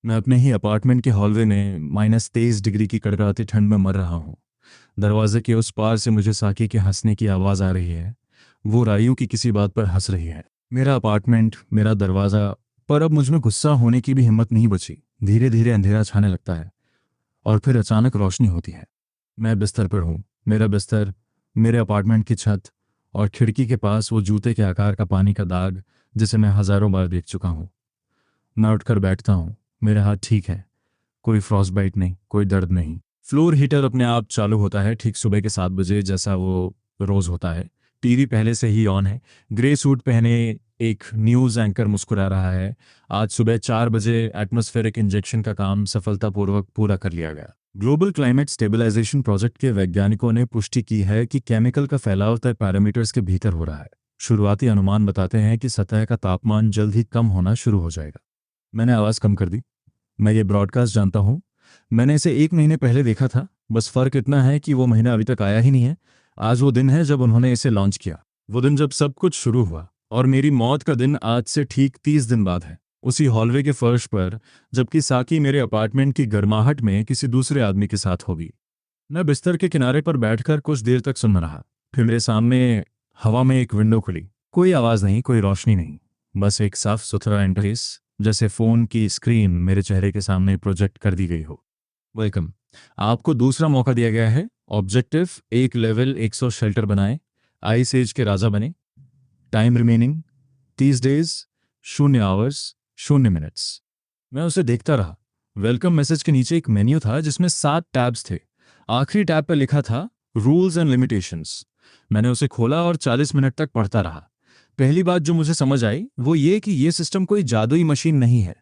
मैं अपने ही अपार्टमेंट के हॉलवे में -23 डिग्री की कड़कड़ाती ठंड में मर रहा हूँ। दरवाजे के उस पार से मुझे साकी के हंसने की आवाज़ आ रही है। वो रायू की किसी बात पर हंस रही है। मेरा अपार्टमेंट, मेरा दरवाज़ा। पर अब मुझ में गुस्सा होने की भी हिम्मत नहीं बची। धीरे धीरे अंधेरा छाने लगता है और फिर अचानक रोशनी होती है। मैं बिस्तर पर हूँ। मेरा बिस्तर, मेरे अपार्टमेंट की छत और खिड़की के पास वो जूते के आकार का पानी का दाग जिसे मैं हज़ारों बार देख चुका हूँ। मैं उठकर बैठता हूँ। मेरा हाथ ठीक है। कोई फ्रॉस्ट बाइट नहीं, कोई दर्द नहीं। फ्लोर हीटर अपने आप चालू होता है ठीक सुबह के 7 बजे, जैसा वो रोज होता है। टीवी पहले से ही ऑन है। ग्रे सूट पहने एक न्यूज एंकर मुस्कुरा रहा है। आज सुबह 4 बजे एटमॉस्फेरिक इंजेक्शन का काम सफलतापूर्वक पूरा कर लिया गया। ग्लोबल क्लाइमेट स्टेबलाइजेशन प्रोजेक्ट के वैज्ञानिकों ने पुष्टि की है कि केमिकल का फैलाव तय पैरामीटर्स के भीतर हो रहा है। शुरुआती अनुमान बताते हैं कि सतह का तापमान जल्द ही कम होना शुरू हो जाएगा। मैंने आवाज़ कम कर दी। मैं ये ब्रॉडकास्ट जानता हूँ। मैंने इसे 1 महीने पहले देखा था। बस फर्क इतना है कि वो महीना अभी तक आया ही नहीं है। आज वो दिन है जब उन्होंने इसे लॉन्च किया। वो दिन जब सब कुछ शुरू हुआ। और मेरी मौत का दिन आज से ठीक 30 दिन बाद है। उसी हॉलवे के फर्श पर, जबकि साकी मेरे अपार्टमेंट की गर्माहट में किसी दूसरे आदमी के साथ होगी। मैं बिस्तर के किनारे पर बैठकर कुछ देर तक सुन रहा। फिर मेरे सामने हवा में एक विंडो खुली। कोई आवाज़ नहीं, कोई रोशनी नहीं। बस एक साफ सुथरा इंटरफेस, जैसे फ़ोन की स्क्रीन मेरे चेहरे के सामने प्रोजेक्ट कर दी गई हो। वेलकम। आपको दूसरा मौका दिया गया है। ऑब्जेक्टिव: एक लेवल 100 शेल्टर बनाए। आइस एज के राजा बने। Time remaining 30 days, 0 hours, 0 minutes. मैं उसे देखता रहा। वेलकम मैसेज के नीचे एक मेन्यू था जिसमें 7 टैब्स थे। आखिरी टैब पर लिखा था रूल्स एंड लिमिटेशंस। मैंने उसे खोला और 40 मिनट तक पढ़ता रहा। पहली बात जो मुझे समझ आई वो ये कि ये सिस्टम कोई जादुई मशीन नहीं है।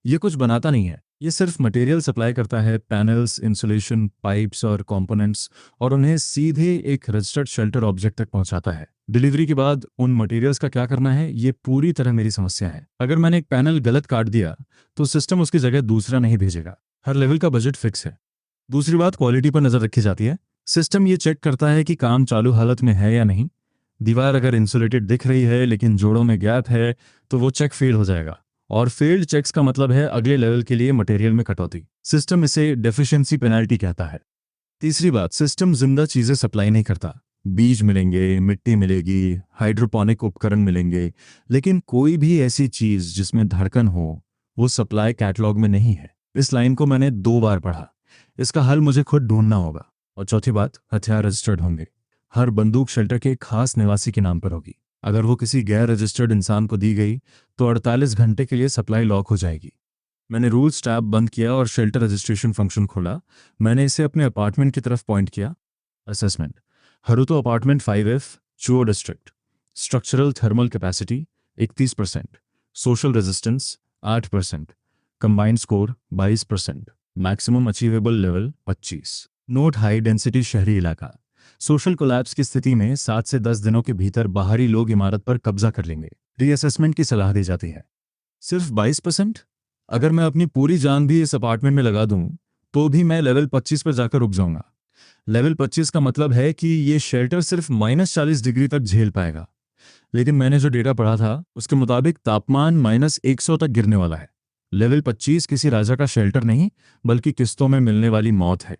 ये कुछ बनाता नहीं है। ये सिर्फ मटेरियल सप्लाई करता है, पैनल्स, इंसुलेशन, पाइप्स और कंपोनेंट्स, और उन्हें सीधे एक रजिस्टर्ड शेल्टर ऑब्जेक्ट तक पहुंचाता है। डिलीवरी के बाद उन मटेरियल्स का क्या करना है, ये पूरी तरह मेरी समस्या है। अगर मैंने एक पैनल गलत काट दिया तो सिस्टम उसकी जगह दूसरा नहीं भेजेगा। हर लेवल का बजट फिक्स है। दूसरी बात, क्वालिटी पर नज़र रखी जाती है। सिस्टम ये चेक करता है कि काम चालू हालत में है या नहीं। दीवार अगर इंसुलेटेड दिख रही है लेकिन जोड़ों में गैप है तो वो चेक फेल हो जाएगा। और फेल्ड चेक्स का मतलब है अगले लेवल के लिए मटेरियल में कटौती। सिस्टम इसे डेफिशिएंसी पेनल्टी कहता है। तीसरी बात, सिस्टम जिंदा चीजें सप्लाई नहीं करता। बीज मिलेंगे, मिट्टी मिलेगी, हाइड्रोपोनिक उपकरण मिलेंगे, लेकिन कोई भी ऐसी चीज जिसमें धड़कन हो, वो सप्लाई कैटलॉग में नहीं है। इस लाइन को मैंने 2 बार पढ़ा। इसका हल मुझे खुद ढूंढना होगा। और चौथी बात, हथियार रजिस्टर्ड होंगे। हर बंदूक शेल्टर के एक खास निवासी के नाम पर होगी। अगर वो किसी गैर रजिस्टर्ड इंसान को दी गई तो 48 घंटे के लिए सप्लाई लॉक हो जाएगी। मैंने रूल्स टैब बंद किया और शेल्टर रजिस्ट्रेशन फंक्शन खोला। मैंने इसे अपने अपार्टमेंट की तरफ पॉइंट किया। Assessment: Haruto apartment 5F, Chuo district. Structural thermal capacity 31%, social resistance 8%, combined score 22%, maximum achievable level 25। Note: high density शहरी इलाका। सोशल कोलैप्स की स्थिति में 7 से 10 दिनों के भीतर बाहरी लोग इमारत पर कब्जा कर लेंगे। रीअसेसमेंट की सलाह दी जाती है। सिर्फ 22%? अगर मैं अपनी पूरी जान भी इस अपार्टमेंट में लगा दूं तो भी मैं लेवल 25 पर जाकर रुक जाऊंगा। लेवल 25 का मतलब है कि ये शेल्टर सिर्फ -40 डिग्री तक झेल पाएगा। लेकिन मैंने जो डेटा पढ़ा था उसके मुताबिक तापमान -100 तक गिरने वाला है। लेवल 25 किसी राजा का शेल्टर नहीं, बल्कि किस्तों में मिलने वाली मौत है।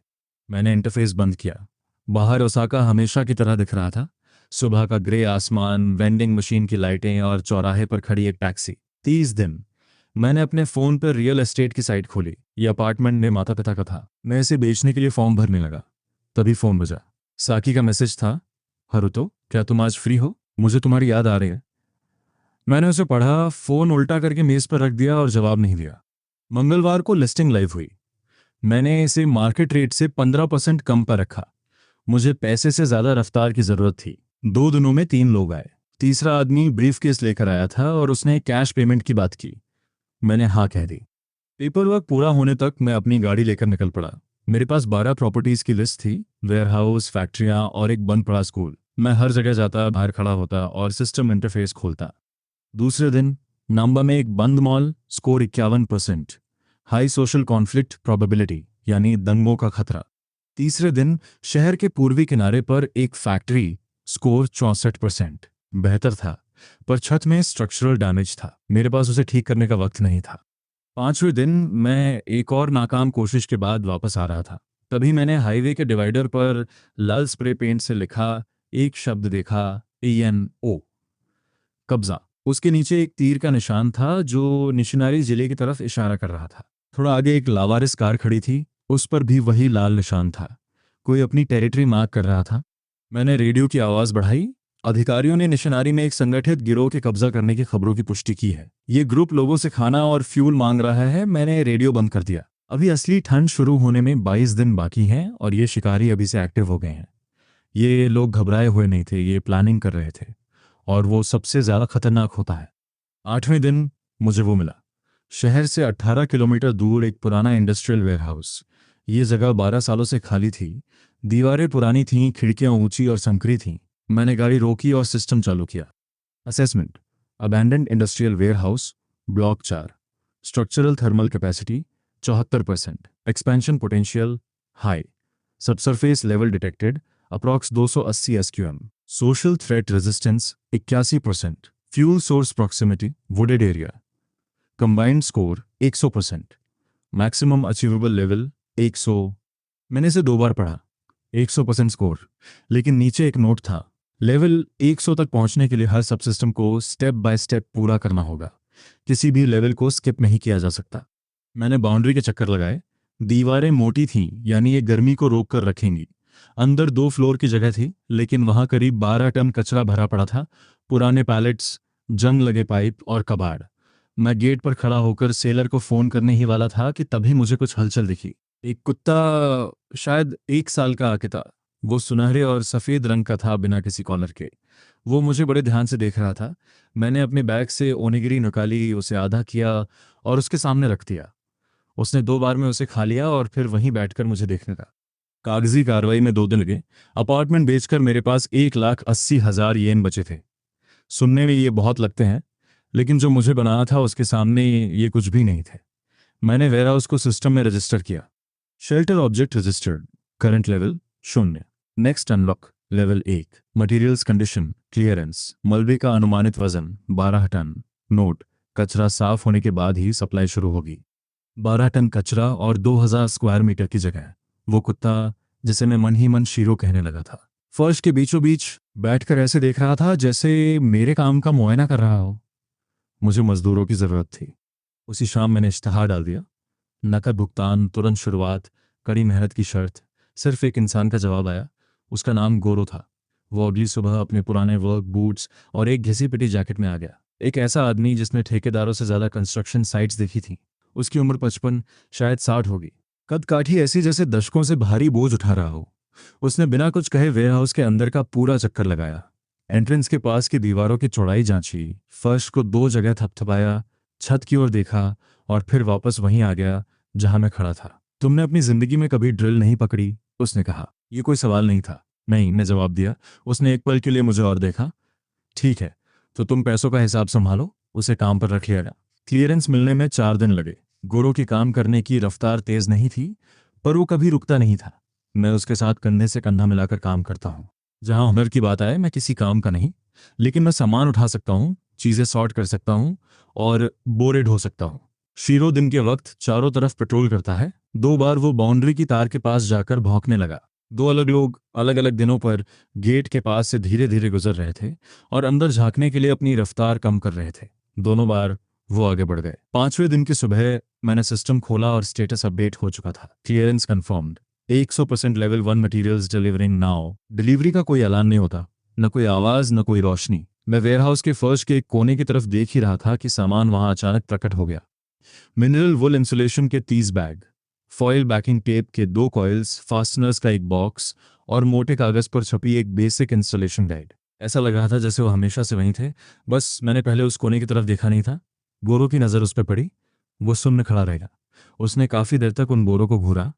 मैंने इंटरफेस बंद किया। बाहर ओसाका हमेशा की तरह दिख रहा था। सुबह का ग्रे आसमान, वेंडिंग मशीन की लाइटें और चौराहे पर खड़ी एक टैक्सी। 30 दिन। मैंने अपने फ़ोन पर रियल एस्टेट की साइट खोली। ये अपार्टमेंट मेरे माता पिता का था। मैं इसे बेचने के लिए फॉर्म भरने लगा। तभी फ़ोन बजा। साकी का मैसेज था, हरुतो, क्या तुम आज फ्री हो? मुझे तुम्हारी याद आ रही है। मैंने उसे पढ़ा, फ़ोन उल्टा करके मेज़ पर रख दिया और जवाब नहीं दिया। मंगलवार को लिस्टिंग लाइव हुई। मैंने इसे मार्केट रेट से 15% कम पर रखा। मुझे पैसे से ज़्यादा रफ्तार की ज़रूरत थी। 2 दिनों में 3 लोग आए। तीसरा आदमी ब्रीफ केस लेकर आया था और उसने कैश पेमेंट की बात की। मैंने हाँ कह दी। पेपर वर्क पूरा होने तक मैं अपनी गाड़ी लेकर निकल पड़ा। मेरे पास 12 प्रॉपर्टीज की लिस्ट थी। वेयरहाउस, फैक्ट्रियां और एक बंद पड़ा स्कूल। मैं हर जगह जाता, बाहर खड़ा होता और सिस्टम इंटरफेस खोलता। दूसरे दिन नाम्बा में एक बंद mall, score 51%। High social conflict probability, यानी दंगों का खतरा। तीसरे दिन शहर के पूर्वी किनारे पर एक फैक्ट्री, स्कोर 64%। बेहतर था, पर छत में स्ट्रक्चरल डैमेज था। मेरे पास उसे ठीक करने का वक्त नहीं था। 5वें दिन मैं एक और नाकाम कोशिश के बाद वापस आ रहा था। तभी मैंने हाईवे के डिवाइडर पर लाल स्प्रे पेंट से लिखा एक शब्द देखा, ENO, कब्जा। उसके नीचे एक तीर का निशान था जो निशनारी जिले की तरफ इशारा कर रहा था। थोड़ा आगे एक लावारिस कार खड़ी थी, उस पर भी वही लाल निशान था। कोई अपनी टेरिटरी मार्क कर रहा था। मैंने रेडियो की आवाज़ बढ़ाई। अधिकारियों ने निशनारी में एक संगठित गिरोह के कब्जा करने की खबरों की पुष्टि की है। ये ग्रुप लोगों से खाना और फ्यूल मांग रहा है। मैंने रेडियो बंद कर दिया। अभी असली ठंड शुरू होने में 22 दिन बाकी हैं और ये शिकारी अभी से एक्टिव हो गए हैं। ये लोग घबराए हुए नहीं थे, ये प्लानिंग कर रहे थे। और वो सबसे ज़्यादा खतरनाक होता है। 8वें दिन मुझे वो मिला। शहर से 18 किलोमीटर दूर एक पुराना इंडस्ट्रियल वेयरहाउस। ये जगह 12 सालों से खाली थी। दीवारें पुरानी थीं, खिड़कियां ऊंची और संकरी थीं। मैंने गाड़ी रोकी और सिस्टम चालू किया। Assessment, abandoned industrial warehouse, block 4। Structural thermal capacity 74%। Expansion potential high. Subsurface level detected approx 280 SQM। Social threat resistance 81%। Fuel source proximity wooded area. Combined score 100%। Maximum achievable level 100। मैंने इसे 2 बार पढ़ा। 100% स्कोर। लेकिन नीचे एक note था, level 100 तक पहुंचने के लिए हर सबसिस्टम को स्टेप बाय स्टेप पूरा करना होगा। किसी भी लेवल को स्किप नहीं किया जा सकता। मैंने बाउंड्री के चक्कर लगाए। दीवारें मोटी थीं, यानी ये गर्मी को रोक कर रखेंगी। अंदर 2 फ्लोर की जगह थी, लेकिन वहां करीब 12 टन कचरा भरा पड़ा था। पुराने पैलेट्स, जंग लगे पाइप और कबाड़। मैं गेट पर खड़ा होकर सेलर को फोन करने ही वाला था कि तभी मुझे कुछ हलचल दिखी। एक कुत्ता, शायद 1 साल का आके था। वो सुनहरे और सफ़ेद रंग का था, बिना किसी कॉलर के। वो मुझे बड़े ध्यान से देख रहा था। मैंने अपने बैग से ओनिगिरी निकाली, उसे आधा किया और उसके सामने रख दिया। उसने 2 बार में उसे खा लिया और फिर वहीं बैठकर मुझे देखने लगा। कागजी कार्रवाई में 2 दिन लगे। अपार्टमेंट बेचकर मेरे पास 1,80,000 येन बचे थे। सुनने में ये बहुत लगते हैं, लेकिन जो मुझे बनाना था उसके सामने ये कुछ भी नहीं थे। मैंने वेयरहाउस को सिस्टम में रजिस्टर किया। Shelter object registered. Current level 0। Next unlock level 1। Materials condition clearance. मलबे का अनुमानित वजन 12 टन। नोट, कचरा साफ होने के बाद ही सप्लाई शुरू होगी। 12 टन कचरा और 2000 स्क्वायर मीटर की जगह। वो कुत्ता जिसे मैं मन ही मन शीरो कहने लगा था, फर्श के बीचों बीच बैठकर ऐसे देख रहा था जैसे मेरे काम का मुआयना कर रहा हो। मुझे मजदूरों की ज़रूरत थी। उसी शाम मैंने इश्तहार डाल दिया। नकद भुगतान, तुरंत शुरुआत, कड़ी मेहनत की शर्त। सिर्फ एक इंसान का जवाब आया। उसका नाम गोरो था। वो अगली सुबह अपने पुराने वर्क बूट्स और एक घिसी पिटी जैकेट में आ गया। एक ऐसा आदमी जिसने ठेकेदारों से ज़्यादा कंस्ट्रक्शन साइट्स देखी थी। उसकी उम्र 55, शायद 60 होगी। कद काठी ऐसी जैसे दशकों से भारी बोझ उठा रहा हो। उसने बिना कुछ कहे वेयरहाउस के अंदर का पूरा चक्कर लगाया। एंट्रेंस के पास की दीवारों की चौड़ाई जांची, फर्श को 2 जगह थपथपाया, छत की ओर देखा और फिर वापस वहीं आ गया जहां मैं खड़ा था। तुमने अपनी जिंदगी में कभी ड्रिल नहीं पकड़ी? उसने कहा। ये कोई सवाल नहीं था। नहीं, मैं जवाब दिया। उसने एक पल के लिए मुझे और देखा। ठीक है, तो तुम पैसों का हिसाब संभालो। उसे काम पर रख लिया गया। क्लियरेंस मिलने में 4 दिन लगे। गोरो की काम करने की रफ्तार तेज नहीं थी, पर वो कभी रुकता नहीं था। मैं उसके साथ कंधे से कंधा मिलाकर काम करता हूँ। जहां हुनर की बात आए, मैं किसी काम का नहीं, लेकिन मैं सामान उठा सकता हूँ, चीजें सॉर्ट कर सकता हूँ और बोरे ढो सकता हूँ। शीरो दिन के वक्त चारों तरफ पेट्रोल करता है। 2 बार वो बाउंड्री की तार के पास जाकर भौंकने लगा। 2 अलग लोग अलग अलग दिनों पर गेट के पास से धीरे धीरे गुजर रहे थे और अंदर झांकने के लिए अपनी रफ्तार कम कर रहे थे। दोनों बार वो आगे बढ़ गए। 5वें दिन की सुबह मैंने सिस्टम खोला और स्टेटस अपडेट हो चुका था। Clearance confirmed. 100% level 1 materials delivering now. Delivery का कोई ऐलान नहीं होता, न कोई आवाज, न कोई रोशनी। मैं वेयरहाउस के फर्श के एक कोने की तरफ देख ही रहा था कि सामान वहां अचानक प्रकट हो गया। मिनरल वुल इंसुलेशन के 30 बैग, फॉयल बैकिंग टेप के 2 कॉइल्स, फास्टनर्स का एक बॉक्स और मोटे कागज पर छपी एक बेसिक इंस्टॉलेशन गाइड। ऐसा लग रहा था जैसे वो हमेशा से वहीं थे, बस मैंने पहले उस कोने की तरफ देखा नहीं था। गोरों की नज़र उस पर पड़ी। वो सुन्न खड़ा रहेगा। उसने काफ़ी देर तक उन बोरों को घूरा।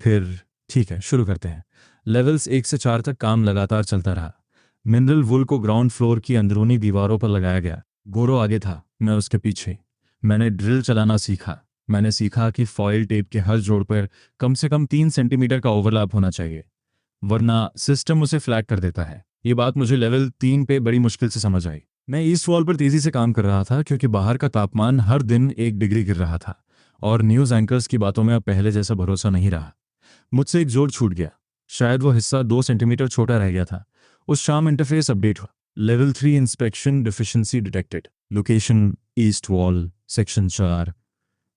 फिर ठीक है, शुरू करते हैं। लेवल्स 1 से 4 तक काम लगातार चलता रहा। मिनरल वुल को ग्राउंड फ्लोर की अंदरूनी दीवारों पर लगाया गया। गोरो आगे था, मैं उसके पीछे। मैंने ड्रिल चलाना सीखा। मैंने सीखा कि फॉयल टेप के हर जोड़ पर कम से कम 3 सेंटीमीटर का ओवरलैप होना चाहिए, वरना सिस्टम उसे फ्लैट कर देता है। ये बात मुझे लेवल 3 पे बड़ी मुश्किल से समझ आई। मैं ईस्ट वॉल पर तेजी से काम कर रहा था क्योंकि बाहर का तापमान हर दिन 1 डिग्री गिर रहा था और न्यूज़ एंकर्स की बातों में अब पहले जैसा भरोसा नहीं रहा। मुझसे एक जोड़ छूट गया। शायद वो हिस्सा 2 सेंटीमीटर छोटा रह गया था। उस शाम इंटरफेस अपडेट हुआ। Level 3 inspection deficiency detected. Location east wall section 4।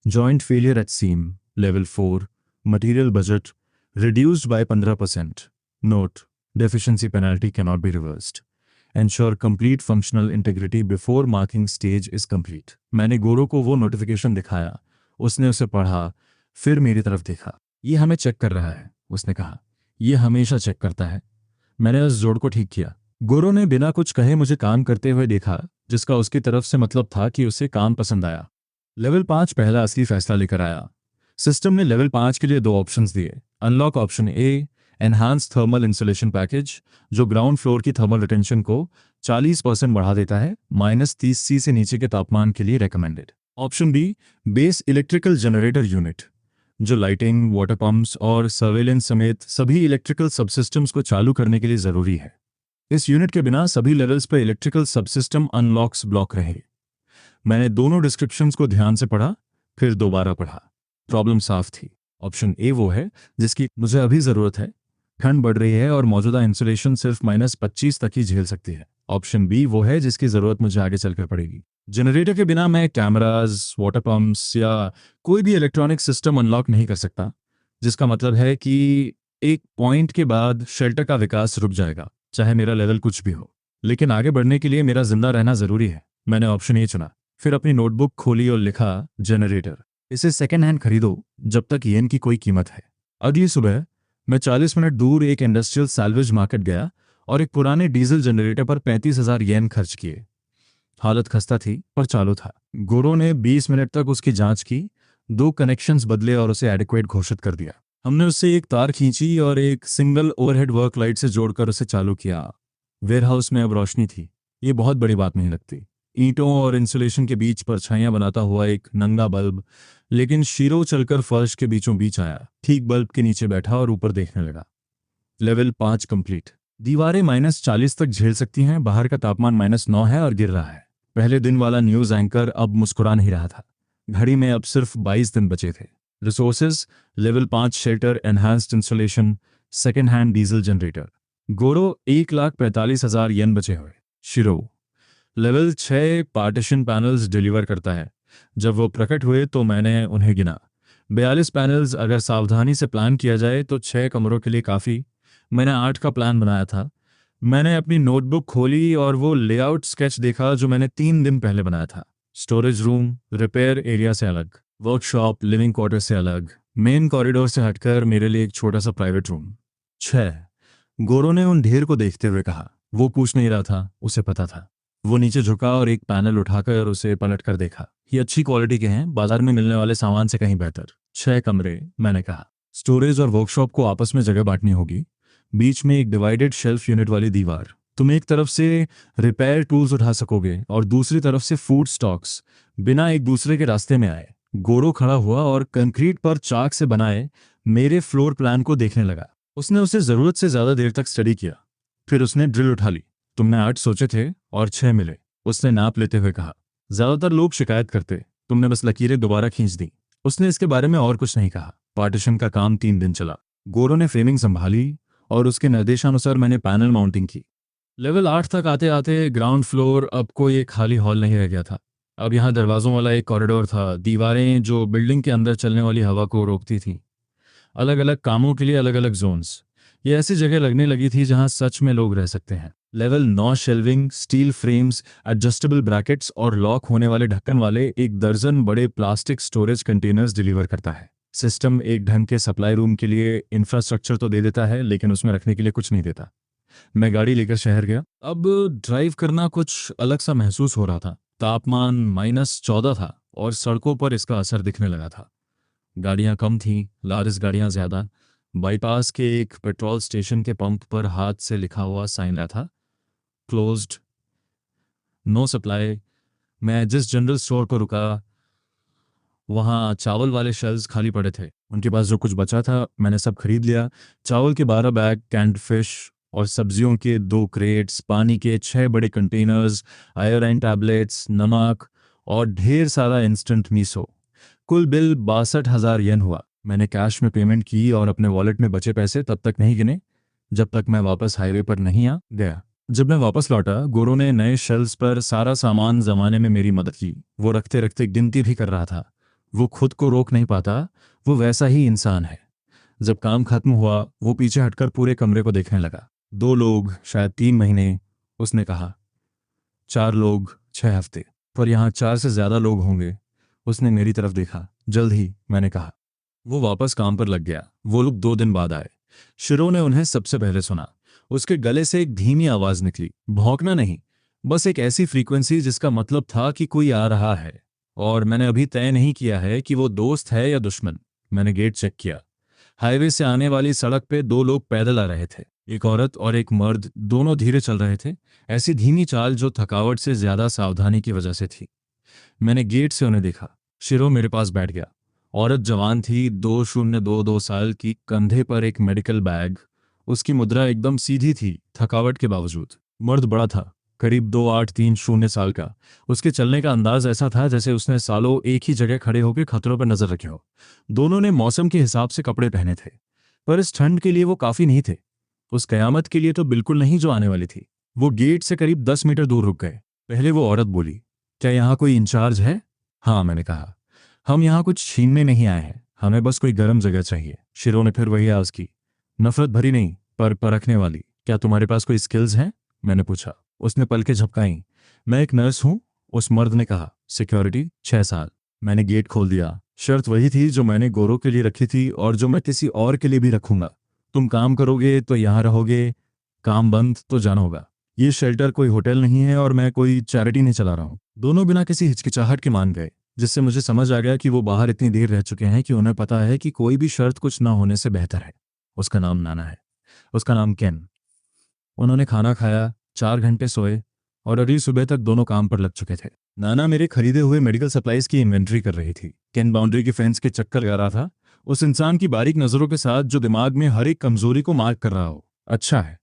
Joint failure at seam level 4। Material budget reduced by 15%. Note: deficiency penalty cannot be reversed. Ensure complete functional integrity before marking stage is complete. मैंने गोरो को वो notification दिखाया। उसने उसे पढ़ा, फिर मेरी तरफ देखा। ये हमें चेक कर रहा है, उसने कहा। ये हमेशा चेक करता है। मैंने उस जोड़ को ठीक किया। गोरो ने बिना कुछ कहे मुझे काम करते हुए देखा, जिसका उसकी तरफ से मतलब था कि उसे काम पसंद आया। लेवल 5 पहला असली फैसला लेकर आया। सिस्टम ने लेवल 5 के लिए 2 ऑप्शंस दिए। Unlock option A, enhance thermal insulation package, जो ग्राउंड फ्लोर की थर्मल रिटेंशन को 40% बढ़ा देता है, -30°C से नीचे के तापमान के लिए recommended. Option B, base electrical generator unit, जो लाइटिंग, वाटर पंप्स और सर्वेलेंस समेत सभी इलेक्ट्रिकल सबसिस्टम्स को चालू करने के लिए ज़रूरी है। इस यूनिट के बिना सभी लेवल्स पर इलेक्ट्रिकल सबसिस्टम अनलॉक्स ब्लॉक रहे। मैंने दोनों डिस्क्रिप्शंस को ध्यान से पढ़ा, फिर दोबारा पढ़ा। प्रॉब्लम साफ थी। ऑप्शन ए वो है जिसकी मुझे अभी ज़रूरत है। ठंड बढ़ रही है और मौजूदा इंसुलेशन सिर्फ -25 तक ही झेल सकती है। ऑप्शन बी वो है जिसकी ज़रूरत मुझे आगे चलकर पड़ेगी। जनरेटर के बिना मैं कैमरास, वाटर पंप्स या कोई भी इलेक्ट्रॉनिक सिस्टम अनलॉक नहीं कर सकता, जिसका मतलब है कि एक पॉइंट के बाद शेल्टर का विकास रुक जाएगा, चाहे मेरा लेवल कुछ भी हो। लेकिन आगे बढ़ने के लिए मेरा जिंदा रहना ज़रूरी है। मैंने ऑप्शन ए चुना। फिर अपनी नोटबुक खोली और लिखा, जनरेटर। इसे सेकेंड हैंड खरीदो जब तक येन की कोई कीमत है। अगली सुबह मैं 40 मिनट दूर एक इंडस्ट्रियल सैल्वेज मार्केट गया और एक पुराने डीजल जनरेटर पर 35,000 येन खर्च किए। हालत खस्ता थी पर चालू था। गोरो ने 20 मिनट तक उसकी जांच की, 2 कनेक्शंस बदले और उसे एडिक्वेट घोषित कर दिया। हमने उससे एक तार खींची और एक सिंगल ओवरहेड वर्क लाइट से जोड़कर उसे चालू किया। वेयरहाउस में अब रोशनी थी। ये बहुत बड़ी बात नहीं लगती। ईंटों और इंसुलेशन के बीच परछाइयां बनाता हुआ एक नंगा बल्ब, लेकिन शीरो चलकर फर्श के बीचों बीच आया, ठीक बल्ब के नीचे बैठा और ऊपर देखने लगा। Level 5 complete. दीवारें -40 तक झेल सकती हैं, बाहर का तापमान -9 है और गिर रहा है। पहले दिन वाला न्यूज़ एंकर अब मुस्कुरा नहीं रहा था। घड़ी में अब सिर्फ 22 दिन बचे थे। Resources level 5 shelter, enhanced insulation, second hand diesel generator. Goro 1,45,000 येन बचे हुए। शिरो लेवल 6 पार्टीशन पैनल्स डिलीवर करता है। जब वो प्रकट हुए तो मैंने उन्हें गिना। 42 पैनल्स। अगर सावधानी से प्लान किया जाए तो 6 कमरों के लिए काफ़ी। मैंने 8 का प्लान बनाया था। मैंने अपनी नोटबुक खोली और वो लेआउट स्केच देखा जो मैंने 3 दिन पहले बनाया था। स्टोरेज रूम रिपेयर एरिया से अलग, वर्कशॉप लिविंग क्वार्टर से अलग, मेन कॉरिडोर से हटकर मेरे लिए एक छोटा सा प्राइवेट रूम। 6। गोरो ने उन ढेर को देखते हुए कहा। वो पूछ नहीं रहा था, उसे पता था। वो नीचे झुका और एक पैनल उठाकर उसे पलट कर देखा। ये अच्छी क्वालिटी के हैं, बाजार में मिलने वाले सामान से कहीं बेहतर। 6 कमरे, मैंने कहा। स्टोरेज और वर्कशॉप को आपस में जगह बांटनी होगी। बीच में एक डिवाइडेड शेल्फ यूनिट वाली दीवार। तुम एक तरफ से रिपेयर टूल्स उठा सकोगे और दूसरी तरफ से फूड स्टॉक्स, बिना एक दूसरे के रास्ते में आए। गोरो खड़ा हुआ और कंक्रीट पर चाक से बनाए मेरे फ्लोर प्लान को देखने लगा। उसने उसे ज़रूरत से ज़्यादा देर तक स्टडी किया। फिर उसने ड्रिल उठा ली। तुमने 8 सोचे थे और 6 मिले, उसने नाप लेते हुए कहा। ज्यादातर लोग शिकायत करते, तुमने बस लकीरें दोबारा खींच दी। उसने इसके बारे में और कुछ नहीं कहा। पार्टीशन का काम 3 दिन चला। गोरो ने फ्रेमिंग संभाली और उसके निर्देशानुसार मैंने पैनल माउंटिंग की। लेवल 8 तक आते आते ग्राउंड फ्लोर अब कोई एक खाली हॉल नहीं रह गया था। अब यहाँ दरवाजों वाला एक कॉरिडोर था, दीवारें जो बिल्डिंग के अंदर चलने वाली हवा को रोकती थी। अलग अलग कामों के लिए अलग अलग जोन्स। ये ऐसी जगह लगने लगी थी जहां सच में लोग रह सकते हैं। Level 9 shelving, steel frames, adjustable brackets और लॉक होने वाले ढक्कन वाले 1 दर्जन बड़े प्लास्टिक स्टोरेज कंटेनर्स डिलीवर करता है। सिस्टम एक ढंग के सप्लाई रूम के लिए इंफ्रास्ट्रक्चर तो दे देता है, लेकिन उसमें रखने के लिए कुछ नहीं देता। मैं गाड़ी लेकर शहर गया। अब ड्राइव करना कुछ अलग सा महसूस हो रहा था। तापमान -14 था और सड़कों पर इसका असर दिखने लगा था। गाड़ियां कम थीं, लारिस गाड़ियां ज़्यादा। बाईपास के एक पेट्रोल स्टेशन के पंप पर हाथ से लिखा हुआ साइन रहा था, क्लोज्ड, नो सप्लाई। मैं जिस जनरल स्टोर पर रुका वहाँ चावल वाले शेल्व्स खाली पड़े थे। उनके पास जो कुछ बचा था मैंने सब खरीद लिया। चावल के 12 बैग, कैंड फिश और सब्जियों के 2 क्रेट्स, पानी के 6 बड़े कंटेनर्स, आयोडीन टैबलेट्स, नमक और ढेर सारा इंस्टेंट मीसो। कुल बिल 62,000 येन हुआ। मैंने कैश में पेमेंट की और अपने वॉलेट में बचे पैसे तब तक नहीं गिने जब तक मैं वापस हाईवे पर नहीं आ गया। जब मैं वापस लौटा, गोरो ने नए शेल्फ्स पर सारा सामान जमाने में मेरी मदद की। वो रखते रखते गिनती भी कर रहा था। वो खुद को रोक नहीं पाता, वो वैसा ही इंसान है। जब काम खत्म हुआ, वो पीछे हटकर पूरे कमरे को देखने लगा। 2 लोग, शायद 3 महीने, उसने कहा। 4 लोग, 6 हफ्ते, पर यहाँ 4 से ज्यादा लोग होंगे। उसने मेरी तरफ देखा। जल्द ही, मैंने कहा। वो वापस काम पर लग गया। वो लोग 2 दिन बाद आए। शिरो ने उन्हें सबसे पहले सुना। उसके गले से एक धीमी आवाज निकली, भौंकना नहीं, बस एक ऐसी फ्रीक्वेंसी जिसका मतलब था कि कोई आ रहा है। और मैंने अभी तय नहीं किया है कि वो दोस्त है या दुश्मन। मैंने गेट चेक किया। हाईवे से आने वाली सड़क पे 2 लोग पैदल आ रहे थे। एक औरत और एक मर्द, दोनों धीरे चल रहे थे, ऐसी धीमी चाल जो थकावट से ज्यादा सावधानी की वजह से थी। मैंने गेट से उन्हें देखा। शिरो मेरे पास बैठ गया। औरत जवान थी, 2022 साल की, कंधे पर एक मेडिकल बैग। उसकी मुद्रा एकदम सीधी थी, थकावट के बावजूद। मर्द बड़ा था, करीब 2830 साल का। उसके चलने का अंदाज ऐसा था जैसे उसने सालों एक ही जगह खड़े होकर खतरों पर नजर रखे हो। दोनों ने मौसम के हिसाब से कपड़े पहने थे, पर इस ठंड के लिए वो काफी नहीं थे। उस कयामत के लिए तो बिल्कुल नहीं जो आने वाली थी। वो गेट से करीब 10 मीटर दूर रुक गए। पहले वो औरत बोली, क्या यहाँ कोई इंचार्ज है? हाँ, मैंने कहा। हम यहाँ कुछ छीनने नहीं आए हैं, हमें बस कोई गर्म जगह चाहिए। शिरो ने फिर वही आवाज की, नफरत भरी नहीं, पर परखने वाली। क्या तुम्हारे पास कोई स्किल्स हैं? मैंने पूछा। उसने पलकें झपकाई। मैं एक नर्स हूँ, उस मर्द ने कहा। सिक्योरिटी, 6 साल। मैंने गेट खोल दिया। शर्त वही थी जो मैंने गोरो के लिए रखी थी और जो मैं किसी और के लिए भी रखूंगा। तुम काम करोगे तो यहाँ रहोगे, काम बंद तो जाना होगा। ये शेल्टर कोई होटल नहीं है और मैं कोई चैरिटी नहीं चला रहा हूँ। दोनों बिना किसी हिचकिचाहट के मान गए, जिससे मुझे समझ आ गया कि वो बाहर इतनी देर रह चुके हैं कि उन्हें पता है कि कोई भी शर्त कुछ ना होने से बेहतर है। उसका नाम नाना है, उसका नाम केन। उन्होंने खाना खाया, 4 घंटे सोए और अगली सुबह तक दोनों काम पर लग चुके थे। नाना मेरे खरीदे हुए मेडिकल सप्लाईज की इन्वेंट्री कर रही थी। केन बाउंड्री की फेंस के चक्कर लगा रहा था, उस इंसान की बारीक नजरों के साथ जो दिमाग में हर एक कमजोरी को मार्क कर रहा हो। अच्छा है,